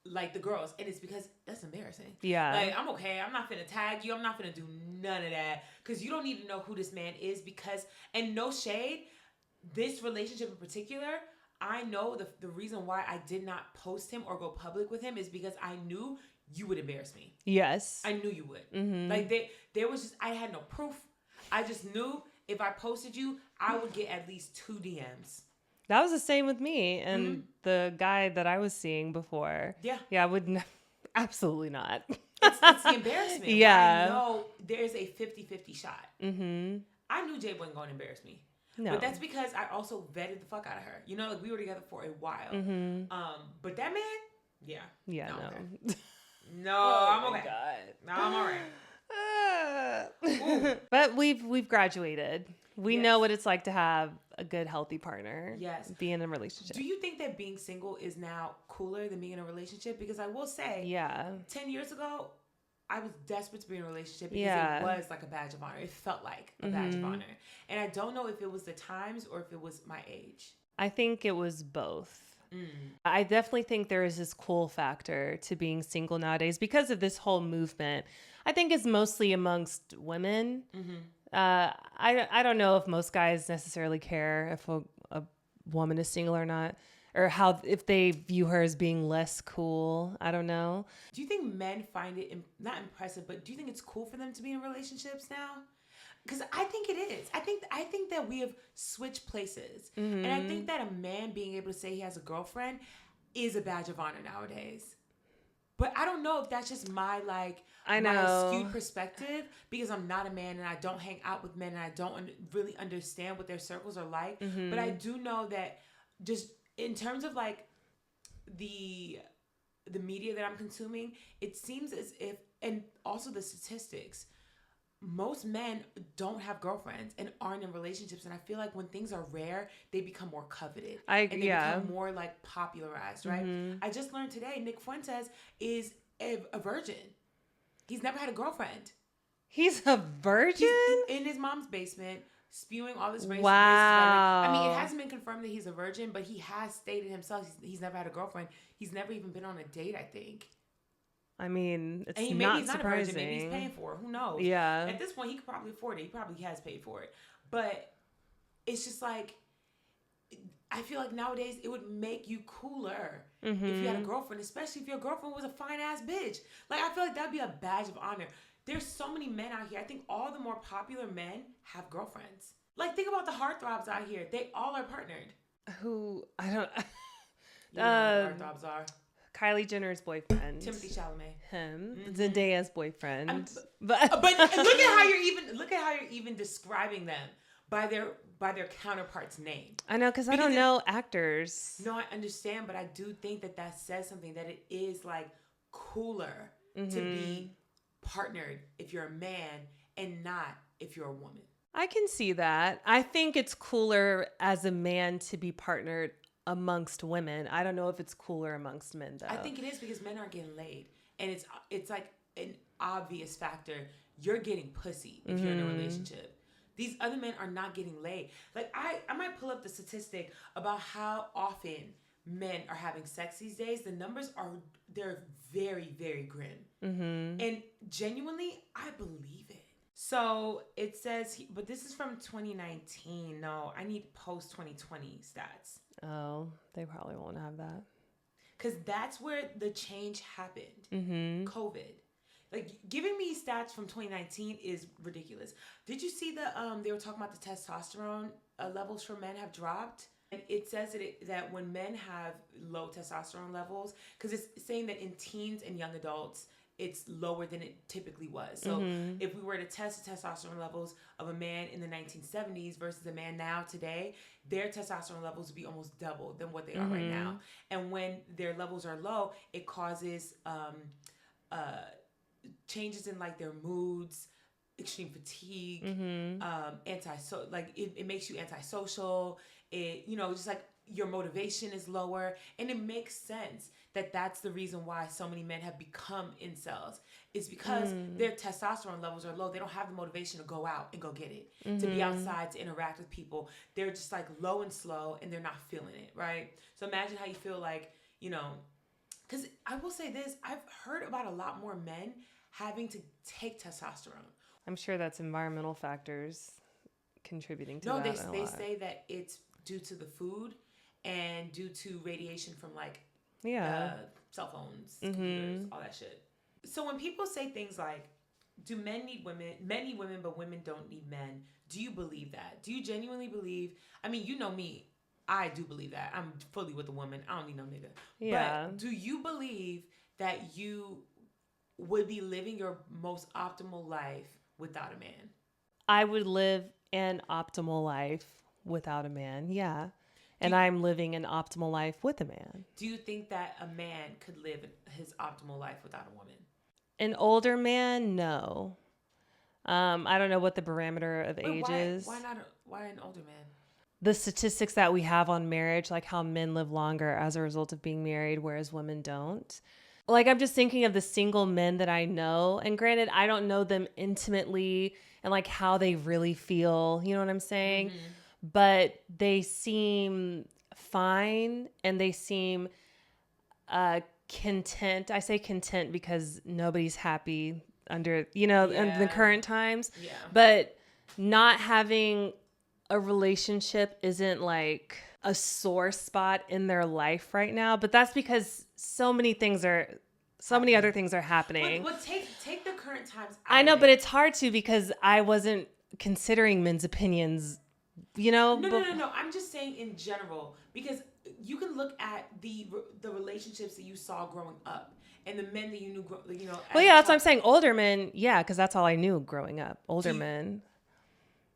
Like the girls. And it's because that's embarrassing. Yeah. Like, I'm okay. I'm not finna tag you. I'm not finna do none of that. Because you don't need to know who this man is, because, and no shade, this relationship in particular, I know the reason why I did not post him or go public with him is because I knew you would embarrass me. Yes. I knew you would. Like, there was just, I had no proof. I just knew if I posted you, I would get at least 2 DMs. That was the same with me and the guy that I was seeing before. Yeah. Yeah, I would absolutely not. It's the embarrassment. Yeah. I know there's a 50-50 shot. I knew Jay wasn't going to embarrass me. No. But that's because I also vetted the fuck out of her. You know, like we were together for a while. But that man, yeah. Yeah, no. Okay. No, I'm okay. No, I'm all right. But we've graduated. We know what it's like to have a good, healthy partner. Yes. Be in a relationship. Do you think that being single is now cooler than being in a relationship? Because I will say, 10 years ago, I was desperate to be in a relationship because it was like a badge of honor. It felt like a badge of honor. And I don't know if it was the times or if it was my age. I think it was both. I definitely think there is this cool factor to being single nowadays because of this whole movement. I think it's mostly amongst women. I don't know if most guys necessarily care if a woman is single or not, or if they view her as being less cool. I don't know. Do you think men find it not impressive, but do you think it's cool for them to be in relationships now? Because I think it is. I think that we have switched places. And I think that a man being able to say he has a girlfriend is a badge of honor nowadays. But I don't know if that's just my my skewed perspective because I'm not a man and I don't hang out with men and I don't really understand what their circles are like. But I do know that just in terms of like the media that I'm consuming, it seems as if, and also the statistics, most men don't have girlfriends and aren't in relationships, and I feel like when things are rare, they become more coveted and they become more like popularized, right? I just learned today Nick Fuentes is a virgin. He's never had a girlfriend. He's a virgin? He's in his mom's basement spewing all this racist. Wow. I mean, it hasn't been confirmed that he's a virgin, but he has stated himself he's never had a girlfriend. He's never even been on a date, I think. I mean, it's maybe not he's not surprising. a virgin. Maybe he's paying for it. Who knows? Yeah. At this point, he could probably afford it. He probably has paid for it. But it's just like, I feel like nowadays it would make you cooler if you had a girlfriend, especially if your girlfriend was a fine-ass bitch. Like, I feel like that'd be a badge of honor. There's so many men out here. I think all the more popular men have girlfriends. Like, think about the heartthrobs out here. They all are partnered. Who? I don't... You know who heartthrobs are. Kylie Jenner's boyfriend. Timothy Chalamet. Him. Zendaya's boyfriend. But look at how you're even describing them by their counterpart's name. I know, because I don't know actors. No, I understand, but I do think that says something, that it is like cooler to be partnered if you're a man and not if you're a woman. I can see that. I think it's cooler as a man to be partnered amongst women. I don't know if it's cooler amongst men though. I think it is because men aren't getting laid, and it's like an obvious factor. You're getting pussy if you're in a relationship. These other men are not getting laid. Like I might pull up the statistic about how often men are having sex these days. The numbers they're very, very grim. And genuinely, I believe it. So it says, but this is from 2019. No, I need post 2020 stats. Oh, they probably won't have that. Because that's where the change happened. COVID. Like, giving me stats from 2019 is ridiculous. Did you see they were talking about the testosterone levels for men have dropped? And it says that when men have low testosterone levels, because it's saying that in teens and young adults, it's lower than it typically was. So if we were to test the testosterone levels of a man in the 1970s versus a man now today, their testosterone levels would be almost double than what they are right now. And when their levels are low, it causes changes in like their moods, extreme fatigue, it makes you antisocial. It, just like your motivation is lower, and it makes sense that that's the reason why so many men have become incels. It's because their testosterone levels are low. They don't have the motivation to go out and go get it, to be outside, to interact with people. They're just like low and slow, and they're not feeling it, right? So imagine how you feel like, because I will say this, I've heard about a lot more men having to take testosterone. I'm sure that's environmental factors contributing to that. No, they say that it's due to the food and due to radiation from like cell phones, computers, all that shit. So when people say things like, do men need women? Men need women, but women don't need men. Do you believe that? Do you genuinely believe? I mean, you know me. I do believe that. I'm fully with a woman. I don't need no nigga. Yeah. But do you believe that you would be living your most optimal life without a man? I would live an optimal life without a man. Yeah. And I'm living an optimal life with a man. Do you think that a man could live his optimal life without a woman? An older man? No. I don't know what the parameter of age is. Why not? Why an older man? The statistics that we have on marriage, like how men live longer as a result of being married, whereas women don't. Like, I'm just thinking of the single men that I know. And granted, I don't know them intimately and like how they really feel. You know what I'm saying? Mm-hmm. But they seem fine and they seem content. I say content because nobody's happy under, in the current times. Yeah. But not having a relationship isn't like a sore spot in their life right now. But that's because so many other things are happening. But take the current times out. I know, but it's hard to because I wasn't considering men's opinions. No. I'm just saying in general, because you can look at the relationships that you saw growing up and the men that you knew, Well, yeah, that's what I'm saying. Older men, yeah, because that's all I knew growing up. Older men.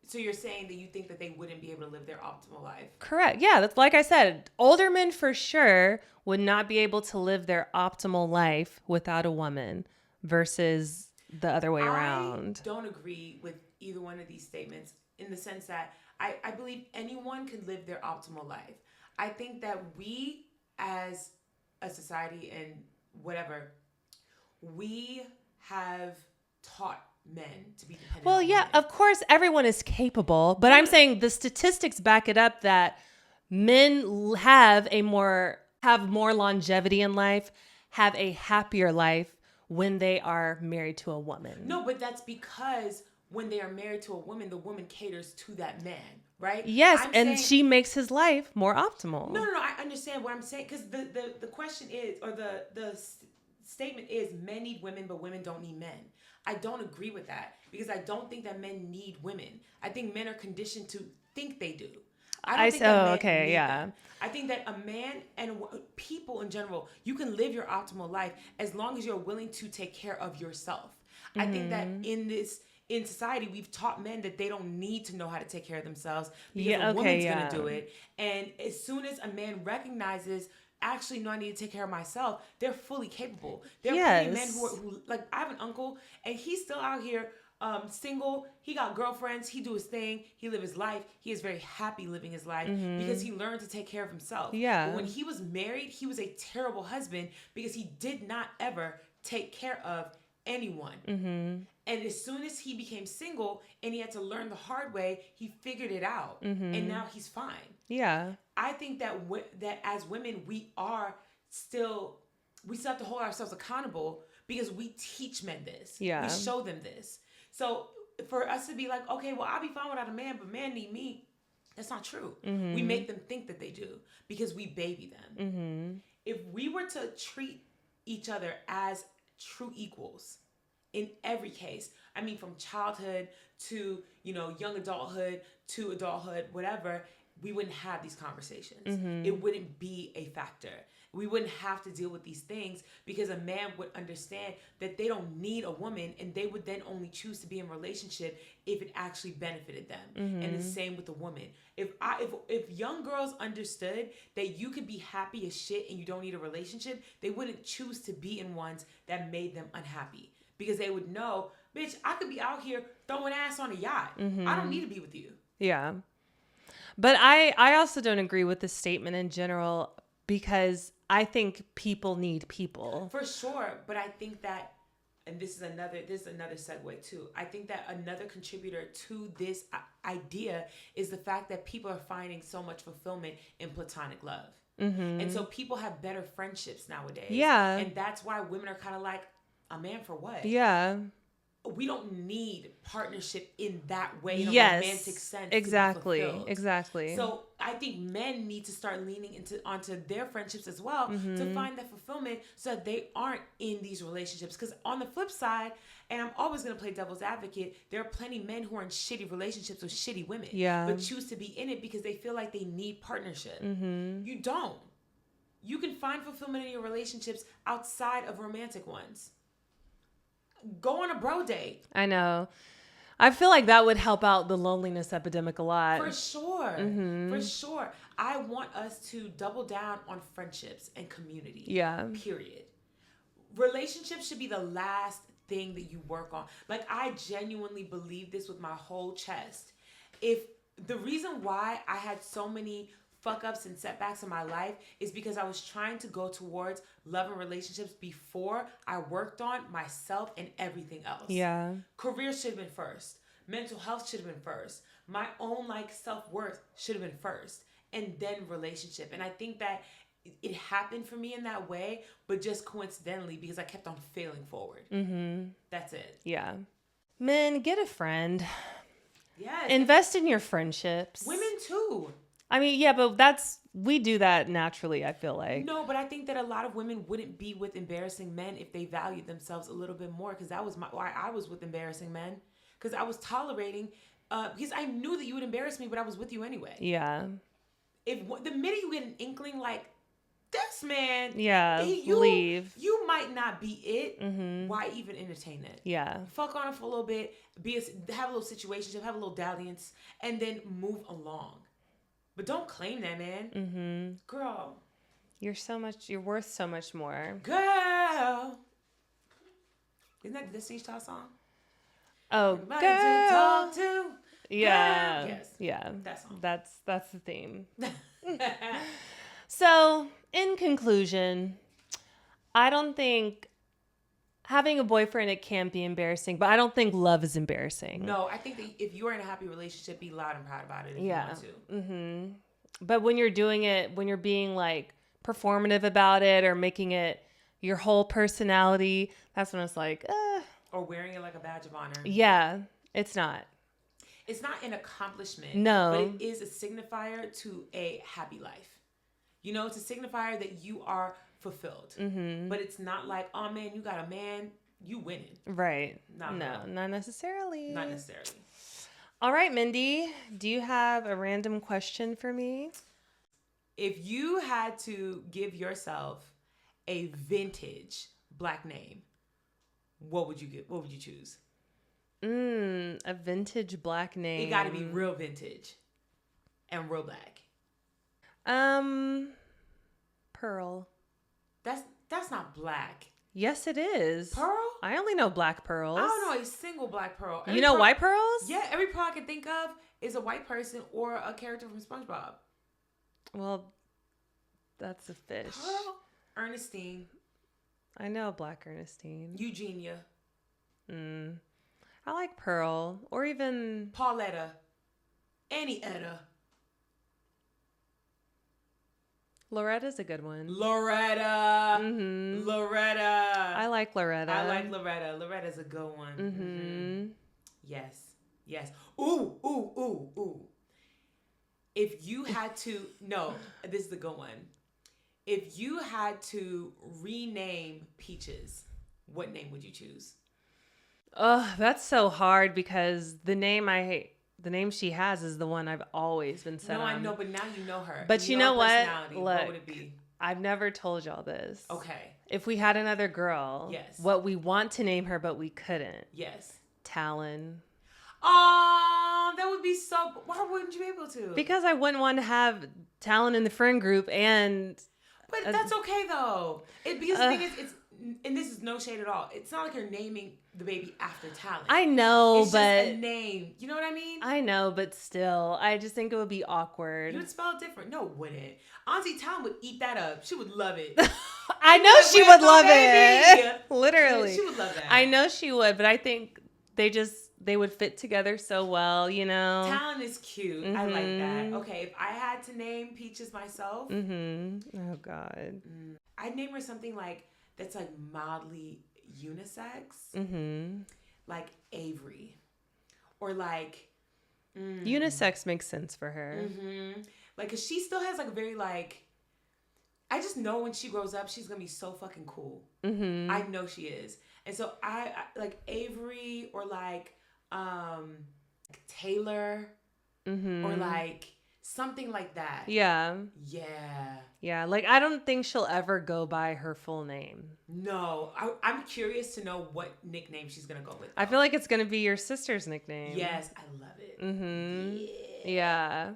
So you're saying that you think that they wouldn't be able to live their optimal life? Correct. Yeah, that's like I said. Older men for sure would not be able to live their optimal life without a woman versus the other way around. I don't agree with either one of these statements in the sense that I believe anyone can live their optimal life. I think that we as a society and whatever, we have taught men to be dependent on women. Of course, everyone is capable, but I'm saying the statistics back it up that men have more longevity in life, have a happier life when they are married to a woman. No, but that's because when they are married to a woman, the woman caters to that man, right? Yes, she makes his life more optimal. No, I understand what I'm saying because the question is, or the statement is, men need women, but women don't need men. I don't agree with that because I don't think that men need women. I think men are conditioned to think they do. I think that men need them. I think that a man and people in general, you can live your optimal life as long as you're willing to take care of yourself. Mm-hmm. I think that in society, we've taught men that they don't need to know how to take care of themselves because a woman's going to do it. And as soon as a man recognizes, actually, no, I need to take care of myself, they're fully capable. There are plenty of men who like, I have an uncle and he's still out here single. He got girlfriends. He do his thing. He live his life. He is very happy living his life because he learned to take care of himself. Yeah. But when he was married, he was a terrible husband because he did not ever take care of anyone. Mm-hmm. And as soon as he became single and he had to learn the hard way, he figured it out. Mm-hmm. And now he's fine. Yeah. I think that that as women, we still have to hold ourselves accountable because we teach men this. Yeah. We show them this. So for us to be like, okay, well, I'll be fine without a man, but men need me. That's not true. Mm-hmm. We make them think that they do because we baby them. Mm-hmm. If we were to treat each other as true equals in every case, I mean, from childhood to, young adulthood to adulthood, whatever, we wouldn't have these conversations. Mm-hmm. It wouldn't be a factor. We wouldn't have to deal with these things because a man would understand that they don't need a woman and they would then only choose to be in a relationship if it actually benefited them. Mm-hmm. And the same with the woman. If young girls understood that you could be happy as shit and you don't need a relationship, they wouldn't choose to be in ones that made them unhappy because they would know, bitch, I could be out here throwing ass on a yacht. Mm-hmm. I don't need to be with you. Yeah. But I also don't agree with this statement in general because I think people need people. For sure. But I think that, and this is another segue too. I think that another contributor to this idea is the fact that people are finding so much fulfillment in platonic love. Mm-hmm. And so people have better friendships nowadays. Yeah. And that's why women are kind of like, a man for what? Yeah. We don't need partnership in that way, in a romantic sense. Exactly. So I think men need to start leaning onto their friendships as well to find that fulfillment so that they aren't in these relationships. Because on the flip side, and I'm always going to play devil's advocate, there are plenty of men who are in shitty relationships with shitty women, but choose to be in it because they feel like they need partnership. Mm-hmm. You don't. You can find fulfillment in your relationships outside of romantic ones. Go on a bro date. I know. I feel like that would help out the loneliness epidemic a lot. For sure. Mm-hmm. For sure. I want us to double down on friendships and community. Yeah. Period. Relationships should be the last thing that you work on. Like, I genuinely believe this with my whole chest. If the reason why I had so many fuck ups and setbacks in my life is because I was trying to go towards love and relationships before I worked on myself and everything else. Yeah. Career should have been first. Mental health should have been first. My own self-worth should have been first. And then relationship. And I think that it happened for me in that way, but just coincidentally because I kept on failing forward. Mm-hmm. That's it. Yeah. Men, get a friend. Yes. Invest in your friendships. Women too. I mean, yeah, but we do that naturally, I feel like. No, but I think that a lot of women wouldn't be with embarrassing men if they valued themselves a little bit more, because that was why I was with embarrassing men, because I was tolerating, because I knew that you would embarrass me, but I was with you anyway. Yeah. If the minute you get an inkling like, this man, leave. You might not be it. Mm-hmm. Why even entertain it? Yeah. Fuck on it for a little bit, have a little situationship, have a little dalliance, and then move along. But don't claim that, man. Mm-hmm. Girl. You're worth so much more. Girl. Isn't that the Destiny's Child song? Oh, Everybody girl. to talk to. Yeah. Girl. Yes. Yeah. That song. That's the theme. So, in conclusion, I don't think having a boyfriend, it can't be embarrassing, but I don't think love is embarrassing. No, I think that if you're in a happy relationship, be loud and proud about it if you want to. Mm-hmm. But when you're doing it, when you're being like performative about it or making it your whole personality, that's when it's like, Or wearing it like a badge of honor. Yeah, it's not. It's not an accomplishment. No. But it is a signifier to a happy life. You know, it's a signifier that you are fulfilled. Mm-hmm. But it's not like, oh man, you got a man, you winning. Right. Not necessarily. Not necessarily. All right, Mindy, do you have a random question for me? If you had to give yourself a vintage Black name, what would you choose? A vintage Black name. It got to be real vintage and real Black. Pearl. That's not Black. Yes, it is. Pearl? I only know black pearls. I don't know a single black pearl. You know white pearls? Yeah, every pearl I can think of is a white person or a character from SpongeBob. Well, that's a fish. Pearl? Ernestine. I know Black Ernestine. Eugenia. I like Pearl. Or even Pauletta. Annie Etta. Loretta's a good one. Loretta. Mm-hmm. Loretta. I like Loretta. Loretta's a good one. Mm-hmm. Yes. Ooh. If you had to... No, this is the good one. If you had to rename Peaches, what name would you choose? Oh, that's so hard because the name she has is the one I've always been set on. No, I know, but now you know her. But you know what? Look, what would it be? I've never told y'all this. Okay. If we had another girl, yes, what we want to name her, but we couldn't. Yes. Talon. Oh, that would be so... Why wouldn't you be able to? Because I wouldn't want to have Talon in the friend group and... But that's okay, though. Because the thing is, it's... And this is no shade at all. It's not like you're naming the baby after Talon. I know, it's but... It's just a name. You know what I mean? I know, but still. I just think it would be awkward. You would spell it different. No, it wouldn't. Auntie Talon would eat that up. She would love it. I know she would love it. Literally. Yeah, she would love that. I know she would, but I think they would fit together so well, you know? Talon is cute. Mm-hmm. I like that. Okay, if I had to name Peaches myself... Mm-hmm. Oh, God. I'd name her something like... that's like mildly unisex, like Avery, or like unisex makes sense for her. Like, cause she still has like a very like, I just know when she grows up she's gonna be so fucking cool. I know she is, and so I like Avery or like Taylor, or like Something like that. Yeah. Yeah. Yeah. Like, I don't think she'll ever go by her full name. No. I'm curious to know what nickname she's going to go with. Though. I feel like it's going to be your sister's nickname. Yes. I love it. Mm-hmm. Yeah.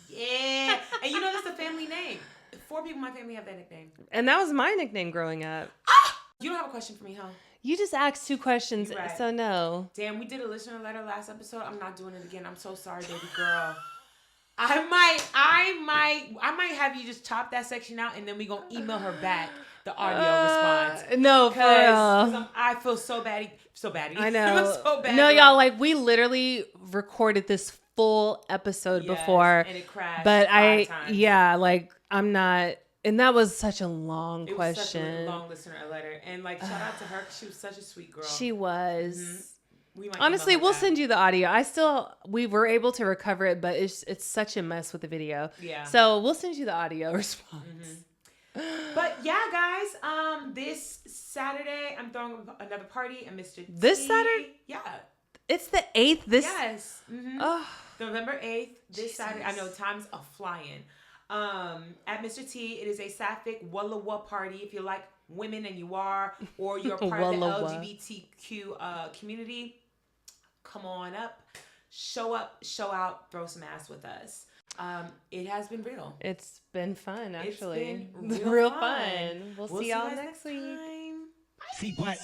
Yeah. And you know, that's a family name. 4 people in my family have that nickname. And that was my nickname growing up. You don't have a question for me, huh? You just asked 2 questions, Right. so no. Damn, we did a listener letter last episode. I'm not doing it again. I'm so sorry, baby girl. I might have you just chop that section out, and then we gonna email her back the audio response. No, for real. I feel so bad. I know. So bad. No, y'all, like, we literally recorded this full episode before. And it crashed. But 5 times. like, I'm not. And that was such a long question. It was such a long listener letter. And, like, shout out to her, because she was such a sweet girl. She was. Mm-hmm. Honestly, we'll send you the audio. We were able to recover it, but it's such a mess with the video. Yeah. So we'll send you the audio response. Mm-hmm. But yeah, guys, this Saturday I'm throwing another party at Mr. T. This Saturday? Yeah. It's the 8th. Yes. Mm-hmm. Oh, November 8th, this Jesus. Saturday. I know time's a flying. At Mr. T, it is a sapphic Walla Walla party. If you like women and you are, or you're part of the LGBTQ community, come on up, show out, throw some ass with us. It has been real. it's been fun, actually. It's been real fun. fun. We'll see y'all next week. time. CWatt.